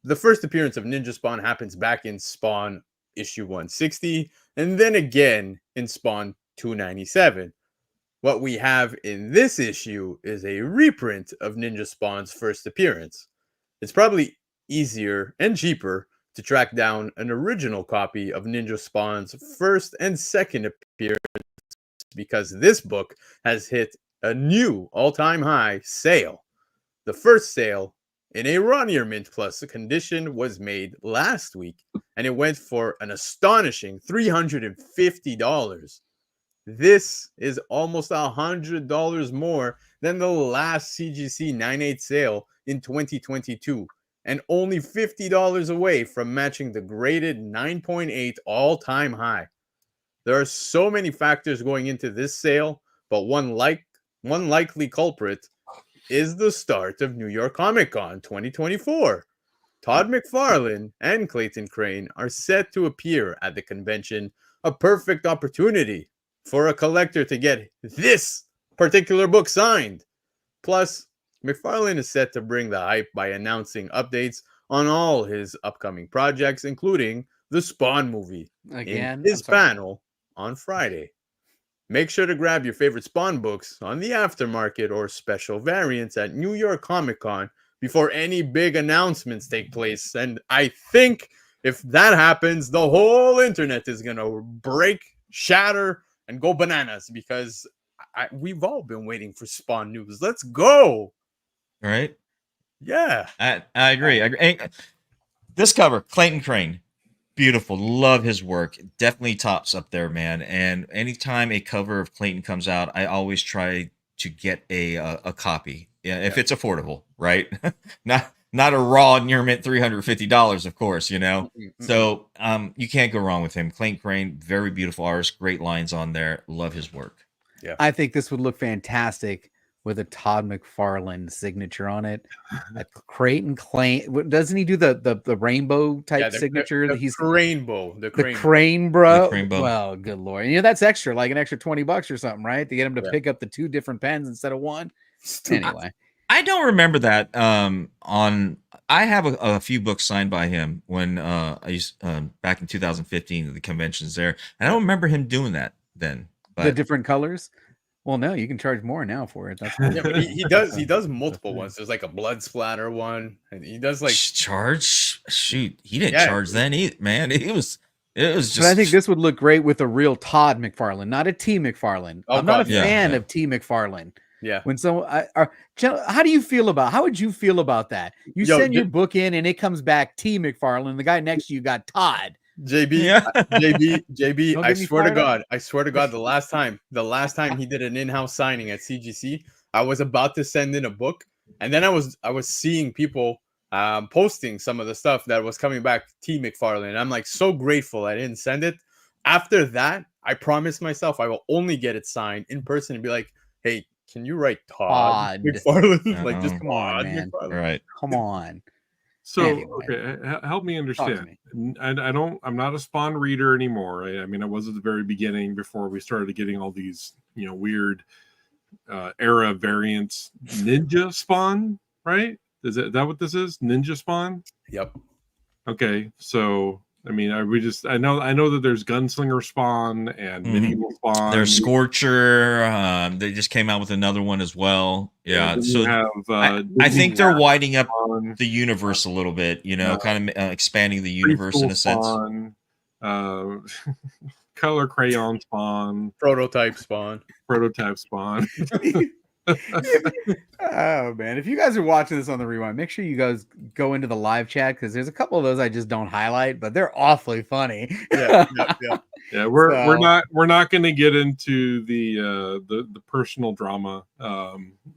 the first appearance of Ninja Spawn happens back in Spawn issue 160, and then again in Spawn 297. What we have in this issue is a reprint of Ninja Spawn's first appearance. It's probably easier and cheaper to track down an original copy of Ninja Spawn's first and second appearance because this book has hit a new all-time high sale. The first sale in a raw near mint plus condition was made last week, and it went for an astonishing $350. This is almost $100 more than the last CGC 9/8 sale in 2022, and only $50 away from matching the graded 9.8 all-time high. There are so many factors going into this sale, but one likely culprit is the start of New York Comic Con 2024. Todd McFarlane and Clayton Crane are set to appear at the convention, a perfect opportunity for a collector to get this particular book signed. Plus, McFarlane is set to bring the hype by announcing updates on all his upcoming projects, including the Spawn movie, Again, in his panel on Friday. make sure to grab your favorite Spawn books on the aftermarket or special variants at New York Comic Con before any big announcements take place. And I think if that happens, the whole internet is going to break, shatter, and go bananas because we've all been waiting for Spawn news. Let's go. Right? Yeah. I agree. And this cover, Clayton Crane. Beautiful. Love his work. Definitely tops up there, man. And anytime a cover of Clayton comes out, I always try to get a copy. Yeah, if it's affordable, right? Not a raw near mint $350, of course, you know. So you can't go wrong with him. Clayton Crane, very beautiful artist, great lines on there. Love his work. Yeah. I think this would look fantastic with a Todd McFarlane signature on it. Creighton Claim, doesn't he do the rainbow type signature? The rainbow. The crane, bro. The Cranebow. Well, good lord. And, that's extra, like an extra $20 or something, right? To get him to pick up the 2 different pens instead of 1. Anyway, I don't remember that. I have a few books signed by him when I used back in 2015 at the conventions there. And I don't remember him doing that then. But the different colors. Well, no, you can charge more now for it. That's yeah, but he does multiple ones. There's like a blood splatter one, and he does like charge. Shoot, he didn't charge then either, man. It was just. But I think this would look great with a real Todd McFarlane, not a T McFarlane. I'm not a fan of T McFarlane. Yeah. When how do you feel about? How would you feel about that? You send your book in, and it comes back T McFarlane. The guy next to you got Todd. JB, I swear to God, the last time he did an in-house signing at CGC, I was about to send in a book, and then I was seeing people posting some of the stuff that was coming back T McFarlane. And I'm like so grateful I didn't send it. After that, I promised myself I will only get it signed in person and be like, hey, can you write Todd McFarlane? Like, just come on, man. Right. Come on. So, Anyway. okay, help me understand. I'm not a Spawn reader anymore. I mean, I was at the very beginning before we started getting all these, weird era variants. Ninja Spawn, right? Is that what this is? Ninja Spawn? Yep. Okay, so I mean, I know that there's Gunslinger Spawn and Medieval Spawn. There's Scorcher. They just came out with another one as well. Yeah, so I think they're widening up the universe a little bit. Kind of expanding the universe in a sense. Color Crayon Spawn. Prototype Spawn. Oh man, if you guys are watching this on the rewind, make sure you guys go into the live chat because there's a couple of those I just don't highlight, but they're awfully funny. Yeah. We're not going to get into the personal drama.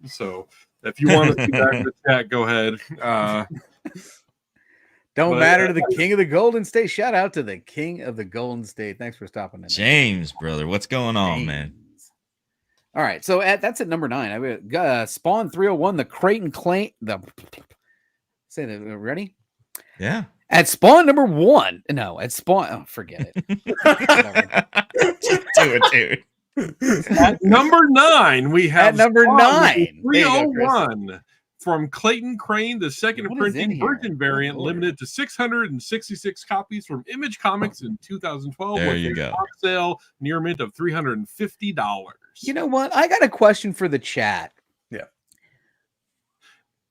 So if you want to see that in the chat, go ahead. Don't matter to the King of the Golden State. Shout out to the King of the Golden State. Thanks for stopping in. James, brother, what's going on, man? All right, so that's at number 9. I Spawn 301, the Creighton Claim. Say that. Ready? Yeah. At Spawn number 1. No, at Spawn. Oh, forget it. Do it, dude. At number 9, we have at number 9, 301 from Clayton Crane, the second printing Virgin variant, limited to 666 copies from Image Comics in 2012. There you go. Top sale near mint of $350. You know what? I got a question for the chat. Yeah.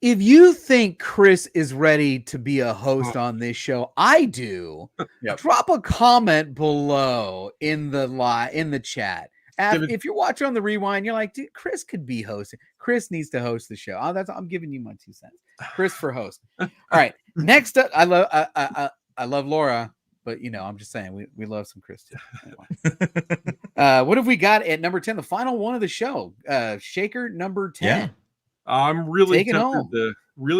If you think Chris is ready to be a host on this show, I do. Yep. Drop a comment below in the chat. If you're watching on the rewind, you're like, dude, Chris could be hosting. Chris needs to host the show. I'm giving you my 2 cents. Chris for host. All right. Next up, I love Laura, but I'm just saying we love some Chris too. Anyway. What have we got at number 10? The final one of the show. Shaker number 10. Yeah. I'm really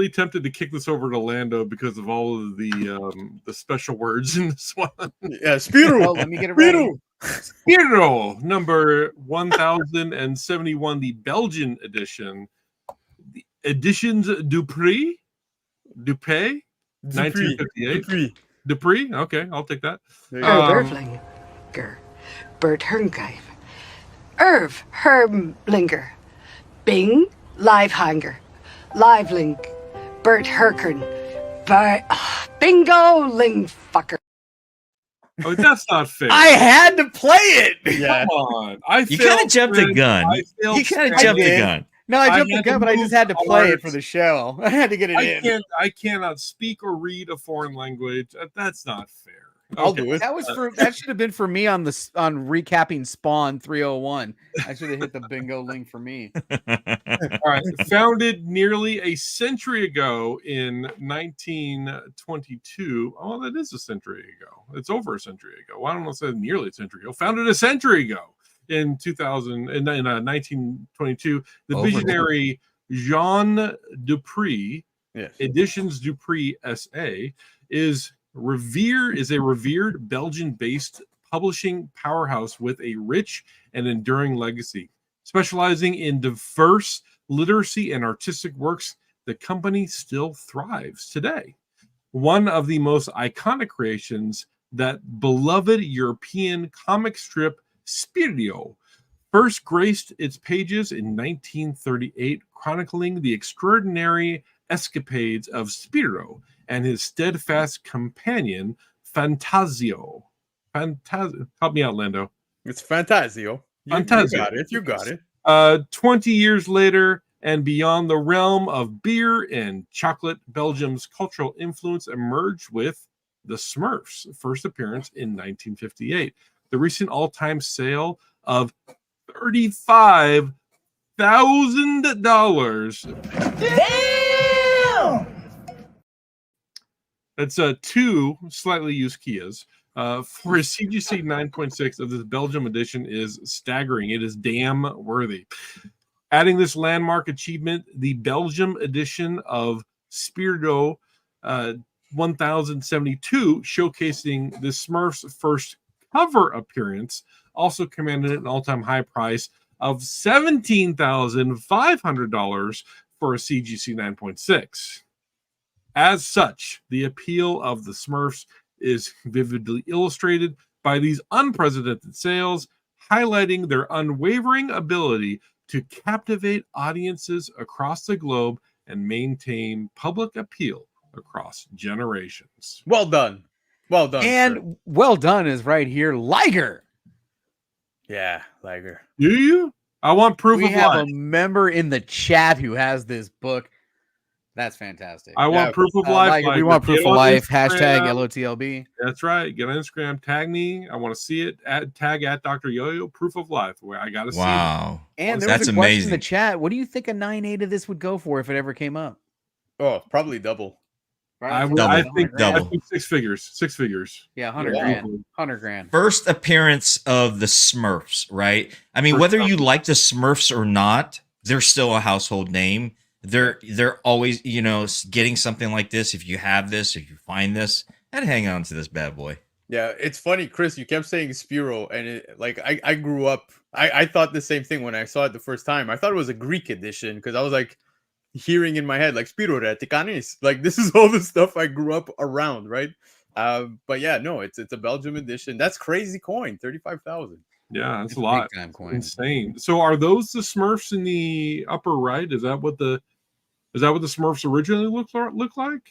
tempted to kick this over to Lando because of all of the special words in this one. Yeah, Spirou. Oh, let me get it ready. Spirou, number 1071, the Belgian edition. The Editions Dupré, 1958. Dupré, okay, I'll take that. Ervlinger, Bert Herngave, Irv Hermlinger, Bing Livehanger, Livelink, Bert Herkern, Bingo Lingfucker. Oh, that's not fair. I had to play it. Yeah. Come on. You kind of jumped the gun. You kind of jumped the gun. No, I jumped I the had gun, to but I just had to play it move for the show. I had to get it in. I cannot speak or read a foreign language. That's not fair. I'll Okay. do it. That should have been for me on recapping Spawn 301. I should have hit the bingo link for me. All right. Founded nearly a century ago in 1922. Oh, that is a century ago. It's over a century ago. Why don't I say nearly a century ago? Founded a century ago in 1922. The visionary Jean Dupree, Yes. Editions Dupree SA, is a revered Belgian-based publishing powerhouse with a rich and enduring legacy. Specializing in diverse literacy and artistic works, the company still thrives today. One of the most iconic creations, that beloved European comic strip Spirou, first graced its pages in 1938, chronicling the extraordinary escapades of Spirou and his steadfast companion, Fantasio. Help me out, Lando. It's Fantasio. You got it. You got it. 20 years later, and beyond the realm of beer and chocolate, Belgium's cultural influence emerged with the Smurfs' first appearance in 1958. The recent all-time sale of $35,000. Damn! That's two slightly used Kias. For a CGC 9.6 of this Belgium edition is staggering. It is damn worthy. Adding this landmark achievement, the Belgium edition of Spirou 1072, showcasing the Smurfs' first cover appearance, also commanded an all-time high price of $17,500 for a CGC 9.6. As such, the appeal of the Smurfs is vividly illustrated by these unprecedented sales, highlighting their unwavering ability to captivate audiences across the globe and maintain public appeal across generations. Well done. Well done. And sir. well done is right here. Liger. Yeah, Liger. Do you? I want proof We of have life. a member in the chat who has this book. That's fantastic. I want proof of life. Liger, we Liger. want proof Get of on life. Instagram. Hashtag LOTLB. That's right. Get on Instagram. Tag me. I want to see it. Tag at Dr. Yo-Yo. Proof of life. Where I got to see it. Wow. And there That's was a question in amazing. the chat. What do you think a 9.8 of this would go for if it ever came up? Oh, probably double. I Double. think Double. I think six figures. Yeah, 100 Wow. grand. 100 grand. First appearance of the Smurfs, right? I mean, First whether time. you like the Smurfs or not, they're still a household name. They're always, getting something like this. If you have this, if you find this, I'd hang on to this bad boy. Yeah, it's funny, Chris. You kept saying Spirou, and I grew up. I thought the same thing when I saw it the first time. I thought it was a Greek edition because I was like hearing in my head like Spirou retikanis. Like this is all the stuff I grew up around, right? But yeah, no, it's a Belgium edition. That's crazy coin, 35,000. Yeah, that's It's a lot. big time coin. Insane. So are those the Smurfs in the upper right? Is that what the Smurfs originally look like?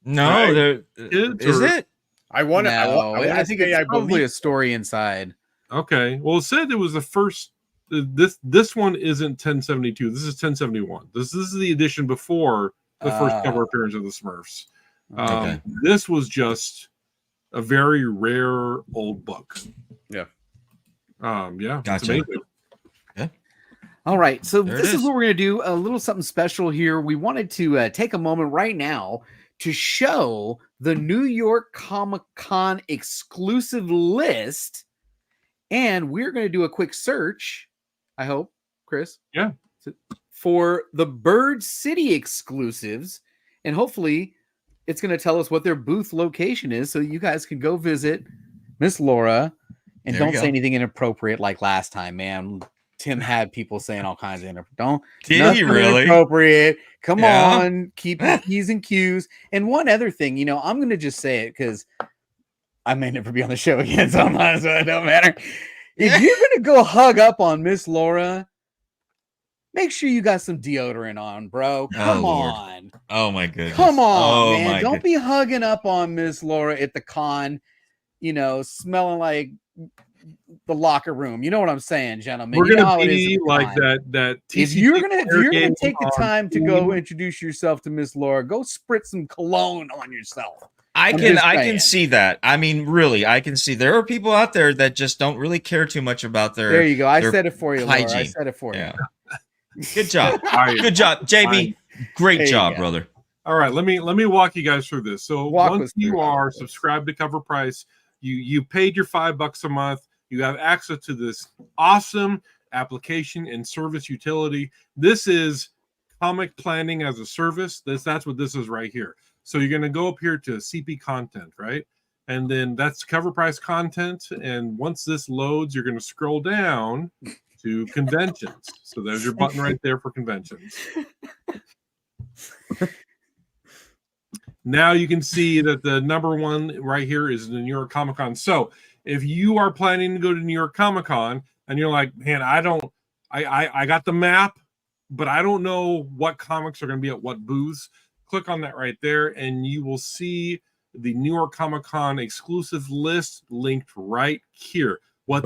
No, Right. they're Kids is or- it? I want to. I think it's probably believe. a story inside. Okay. Well, it said it was the first. This one isn't 1072. This is 1071. This is the edition before the first cover appearance of the Smurfs. Okay. This was just a very rare old book. Yeah. Yeah. It's Gotcha. amazing. All right, so There it this is is. what we're going to do, a little something special here. We wanted to take a moment right now to show the New York Comic Con exclusive list, and we're going to do a quick search, I hope, Chris. Yeah. For the Bird City exclusives, and hopefully it's going to tell us what their booth location is so you guys can go visit Miss Laura, and There we don't go. say anything inappropriate like last time, man. Tim had people saying all kinds of don't. Did he nothing really? inappropriate. Come Yeah. on, keep your P's and Q's. And one other thing, I'm going to just say it because I may never be on the show again, so it don't matter. If you're going to go hug up on Miss Laura, make sure you got some deodorant on, bro. Come Lord. on. Oh my goodness. Come on, Oh man. my Don't be hugging up on Miss Laura at the con. smelling like the locker room. You know what I'm saying, gentlemen? We're You know gonna how it is be at the like time. that. If TCG you're gonna game take the on time to Steam. go introduce yourself to Miss Laura, go spritz some cologne on yourself. I can see that. I mean, really, I can see there are people out there that just don't really care too much about their. There you go. I their said it for you, Laura. I hygiene. said it for you. Good job. Good job, JB. Great job, brother. All right, let me walk you guys through this. So Walk once us you through. are subscribed to CovrPrice, you paid your $5 a month. You have access to this awesome application and service utility. This is comic planning as a service. That's what this is right here. So you're going to go up here to CP content, right? And then that's CovrPrice content. And once this loads, you're going to scroll down to conventions. So there's your button right there for conventions. Now you can see that the number one right here is the New York Comic Con. So if you are planning to go to New York Comic Con and you're like, man, I got the map, but I don't know what comics are going to be at what booths. Click on that right there, and you will see the New York Comic Con exclusive list linked right here. What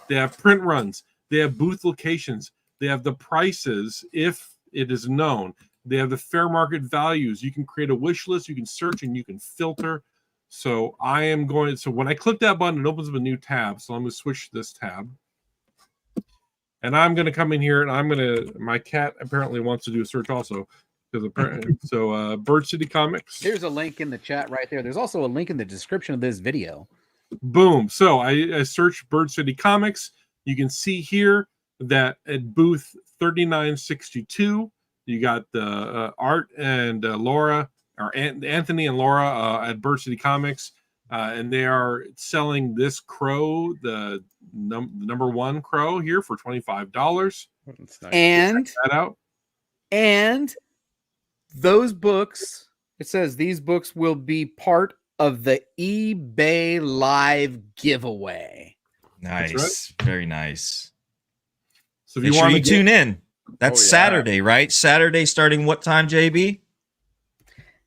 they have print runs, they have booth locations, they have the prices if it is known, they have the fair market values. You can create a wish list, you can search, and you can filter. So when I click that button, it opens up a new tab. So I'm going to switch this tab. And I'm going to come in here, and my cat apparently wants to do a search also. So Bird City Comics. There's a link in the chat right there. There's also a link in the description of this video. Boom. So I searched Bird City Comics. You can see here that at booth 3962, you got the Art and Laura, or Anthony and Laura at Bird City Comics. And they are selling this crow, the number one crow here for $25. That's nice. And check that out. And those books, it says these books will be part of the eBay Live giveaway. Nice. Right. Very nice. So if Make you sure want you tune in. That's Saturday, right? Saturday starting what time, JB?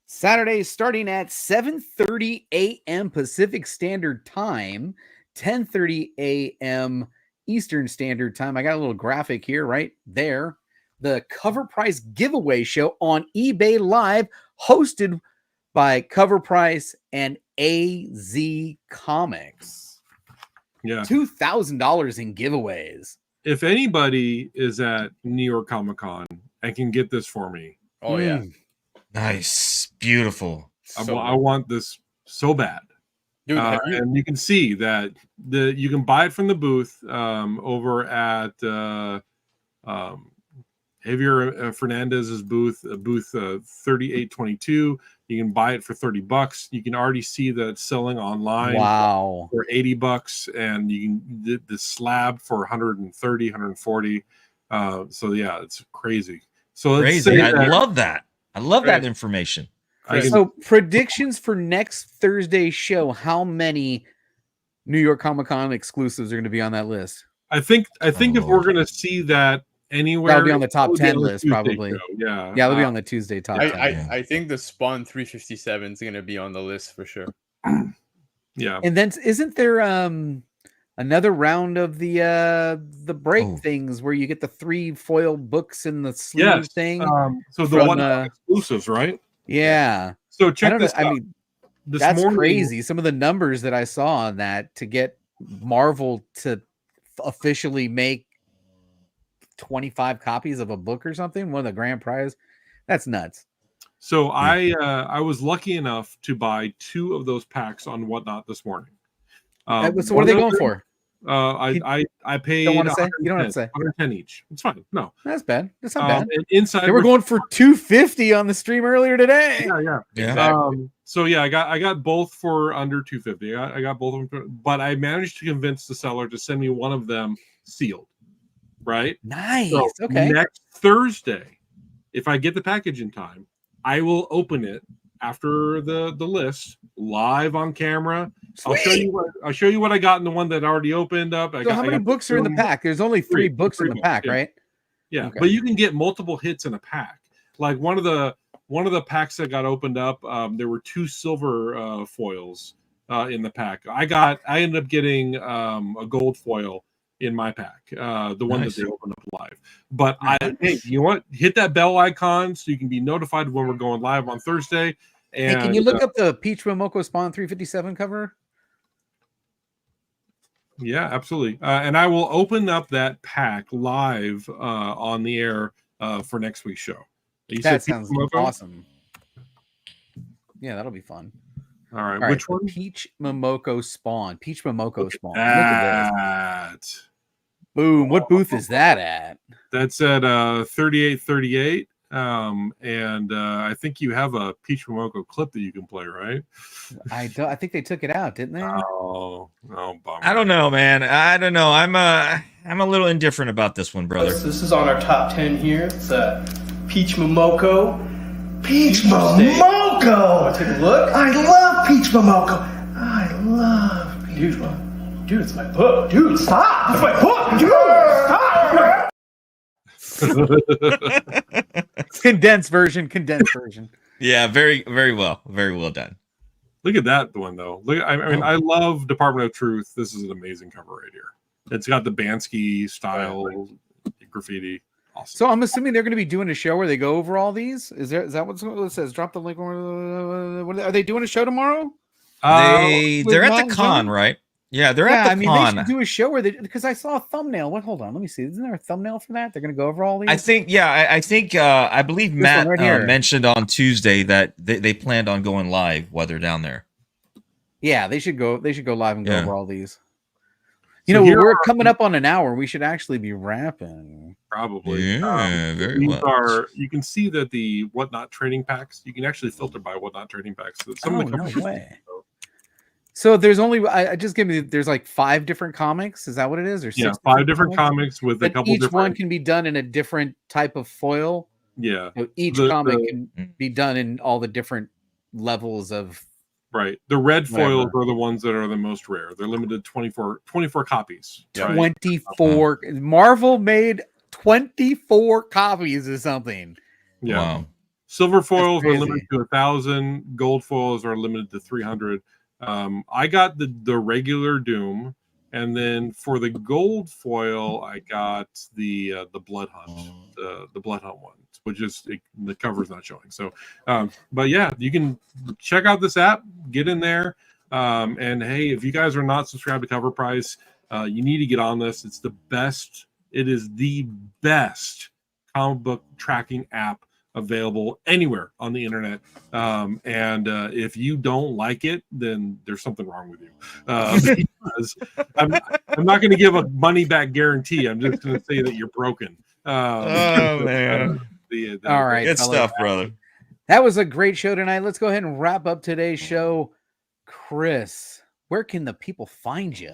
Saturday starting at 7:30 a.m. Pacific Standard Time, 10:30 a.m. Eastern Standard Time. I got a little graphic here right there. The CovrPrice giveaway show on eBay Live, hosted by CovrPrice and AZ Comics. Yeah. $2,000 in giveaways. If anybody is at New York Comic Con and can get this for me. Oh, yeah. Nice. Beautiful. I want this so bad. Dude, and you can see that you can buy it from the booth over at Javier Fernandez's booth 3822. You can buy it for $30. You can already see that it's selling online. Wow. For $80, and you can the slab for 130, 140. So yeah, it's crazy. So crazy. I love that. I love that information. So predictions for next Thursday's show. How many New York Comic Con exclusives are going to be on that list? I think if we're going to see that anywhere, that'll be on the top 10 list, probably. Yeah, they'll be on the Tuesday top 10. I think the Spawn 357 is going to be on the list for sure. Yeah. And then isn't there another round of the break things where you get the 3 foil books in the sleeve thing? So the one exclusives, right? Yeah. So check this out. I mean, that's crazy. Some of the numbers that I saw on that to get Marvel to officially make 25 copies of a book or something, one of the grand prize. That's nuts. So I was lucky enough to buy 2 of those packs on Whatnot this morning. So what are they going for? I paid. Don't want to say. You don't have to say. 110 each. It's fine. No, that's bad. That's not bad. And inside they were going for 250 on the stream earlier today. Yeah. Exactly. So yeah, I got both for under 250. I got both of them, but I managed to convince the seller to send me one of them sealed. Right. Nice. So okay. Next Thursday, if I get the package in time, I will open it after the list live on camera. Sweet. I'll show you what I got in the one that already opened up. How many books are in the pack? There's only 3 books in the pack, right? Yeah, okay. But you can get multiple hits in a pack. Like one of the packs that got opened up, there were 2 silver foils in the pack. I ended up getting a gold foil in my pack, the one that they opened up live. But hey, you want hit that bell icon so you can be notified when we're going live on Thursday. And hey, can you look up the Peach Momoko Spawn 357 cover? Yeah, absolutely. And I will open up that pack live on the air for next week's show. That sounds awesome. Yeah, that'll be fun. All right, which one? Peach Momoko Spawn. Peach Momoko Spawn. Look at that. Boom. What booth is that at? That's at 3838. And I think you have a Peach Momoko clip that you can play, right? I think they took it out, didn't they? Oh, bummer. I don't know, man. I don't know. I'm a little indifferent about this one, brother. This is on our top 10 here. It's Peach Momoko. Peach Momoko! Take a look. I love Peach Momoko. I love Peach Momoko. Dude, it's my book. Dude, stop! It's my book! Dude, stop! Condensed version. Yeah, very, very well done. Look at that one though. Look, I mean, I love Department of Truth. This is an amazing cover right here. It's got the Bansky style graffiti. Awesome. So I'm assuming they're going to be doing a show where they go over all these. Is that what it says? Drop the link. Are they doing a show tomorrow? They're at the con, right? Yeah, they're at the con. They should do a show where because I saw a thumbnail. Hold on, let me see. Isn't there a thumbnail for that? They're going to go over all these. I believe Matt mentioned on Tuesday that they planned on going live while they're down there. Yeah, they should go. They should go live and go over all these. You know, we're coming up on an hour. We should actually be wrapping. Probably. Yeah, very much. You can see that the Whatnot trading packs, you can actually filter by Whatnot trading packs. So some of the no way. So there's only, I just give me, there's like 5 different comics. Is that what it is? Or 6 yeah, 5 different comics with a couple each different. one can be done in a different type of foil. Yeah. So each comic can be done in all the different levels of. Right. The red foils are the ones that are the most rare. They're limited 24 copies. Right? 24. Marvel made 24 copies of something. Yeah. Wow. Silver foils are limited to 1,000. Gold foils are limited to 300. I got the regular Doom, and then for the gold foil, I got the Blood Hunt, the Blood Hunt one, which is the cover's not showing. So, but yeah, you can check out this app, get in there, and hey, if you guys are not subscribed to CovrPrice, you need to get on this. It's the best. It is the best comic book tracking app available anywhere on the internet. And if you don't like it, then there's something wrong with you. Because I'm not going to give a money back guarantee. I'm just going to say that you're broken. Oh man. All right. Good stuff, brother. That was a great show tonight. Let's go ahead and wrap up today's show. Chris, where can the people find you?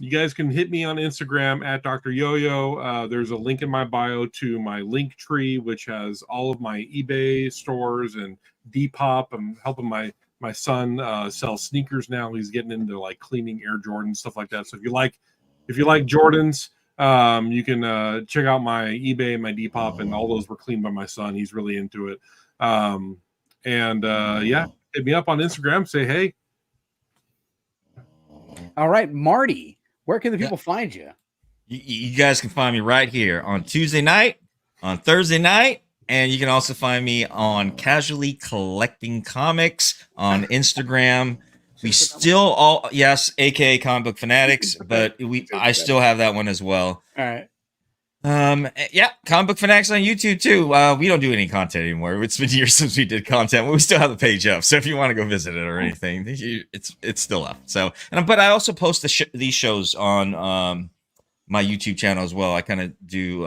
You guys can hit me on Instagram at Dr. Yo-Yo. There's a link in my bio to my link tree, which has all of my eBay stores and Depop. I'm helping my son sell sneakers now. He's getting into like cleaning Air Jordans, stuff like that. So if you like Jordans, you can check out my eBay and my Depop, and all those were cleaned by my son. He's really into it. Yeah, hit me up on Instagram. Say hey. All right, Marty. Where can the people find you? You guys can find me right here on Tuesday night, on Thursday night, and you can also find me on Casually Collecting Comics on Instagram. We still aka Comic Book Fanatics, but I still have that one as well. All right. Yeah, Comic Book Fanatics on YouTube too. We don't do any content anymore. It's been years since we did content, but we still have the page up. So if you want to go visit it or anything, it's still up. So, but I also post these shows on my YouTube channel as well. I kind of do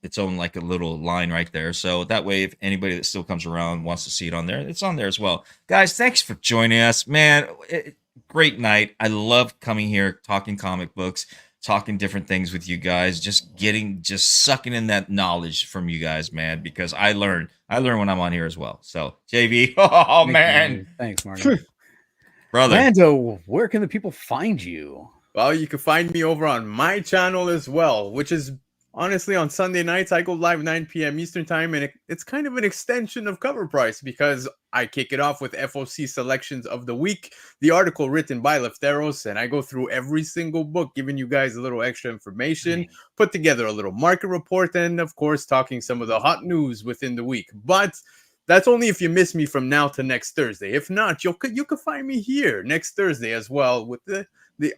its own like a little line right there. So that way, if anybody that still comes around wants to see it on there, it's on there as well. Guys, thanks for joining us, man. Great night. I love coming here, talking comic books, talking different things with you guys, just sucking in that knowledge from you guys, man, because I learn when I'm on here as well. So JB, man. Thanks, Marty. Brother. Lando, where can the people find you? Well, you can find me over on my channel as well, which is honestly, on Sunday nights, I go live 9 p.m. Eastern time, and it's kind of an extension of CovrPrice because I kick it off with FOC selections of the week, the article written by Lefteros, and I go through every single book, giving you guys a little extra information, put together a little market report, and of course, talking some of the hot news within the week. But that's only if you miss me from now to next Thursday. If not, you could find me here next Thursday as well with the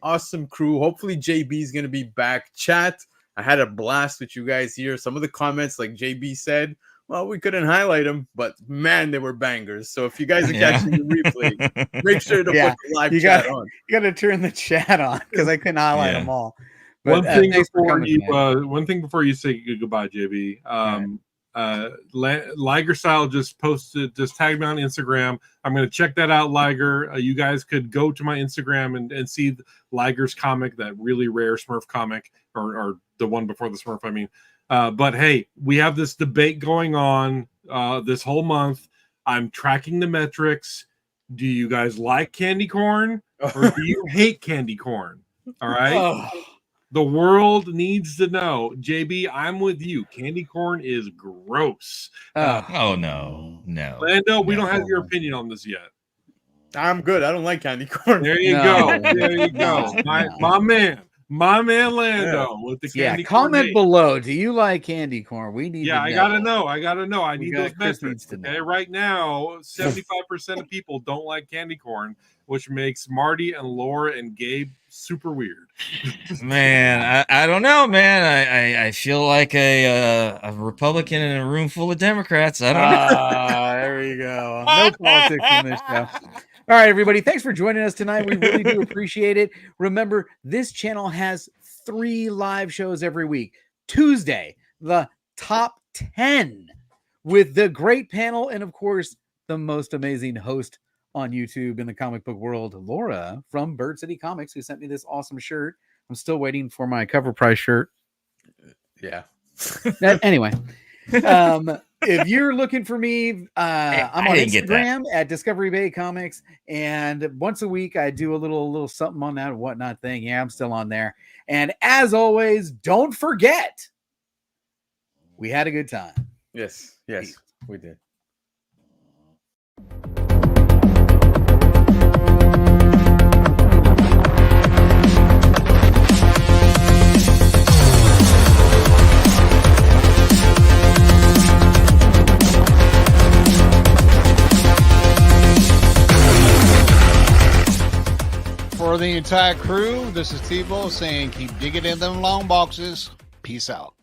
awesome crew. Hopefully, JB is going to be back. Chat, I had a blast with you guys here. Some of the comments, like JB said, well, we couldn't highlight them, but man, they were bangers. So if you guys are catching the replay, make sure to put the live chat on. You got to turn the chat on because I couldn't highlight them all. But, one thing before you say goodbye, JB. Liger Style just tagged me on Instagram. I'm going to check that out, Liger. You guys could go to my Instagram and see Liger's comic, that really rare Smurf comic, or the one before the Smurf, I mean. But hey, we have this debate going on this whole month. I'm tracking the metrics. Do you guys like candy corn or do you hate candy corn? All right. The world needs to know. JB, I'm with you. Candy corn is gross. No. Lando, we don't have your opinion on this yet. I'm good. I don't like candy corn. There you go. There you go. My man Lando with the candy corn. Comment below. Do you like candy corn? We need to know. I gotta know. I need those metrics. Okay, right now, 75% of people don't like candy corn, which makes Marty and Laura and Gabe super weird. Man, I don't know, man. I feel like a Republican in a room full of Democrats. I don't know. There you go. No politics in this show. All right, everybody. Thanks for joining us tonight. We really do appreciate it. Remember, this channel has 3 live shows every week. Tuesday, the top 10 with the great panel and, of course, the most amazing host on YouTube in the comic book world, Laura from Bird City Comics, who sent me this awesome shirt. I'm still waiting for my CovrPrice shirt. Yeah. Anyway, if you're looking for me, I'm on Instagram at Discovery Bay Comics, and once a week I do a little something on that whatnot thing. Yeah, I'm still on there. And as always, don't forget, we had a good time. Yes, we did. For the entire crew, this is Tebow saying keep digging in them long boxes. Peace out.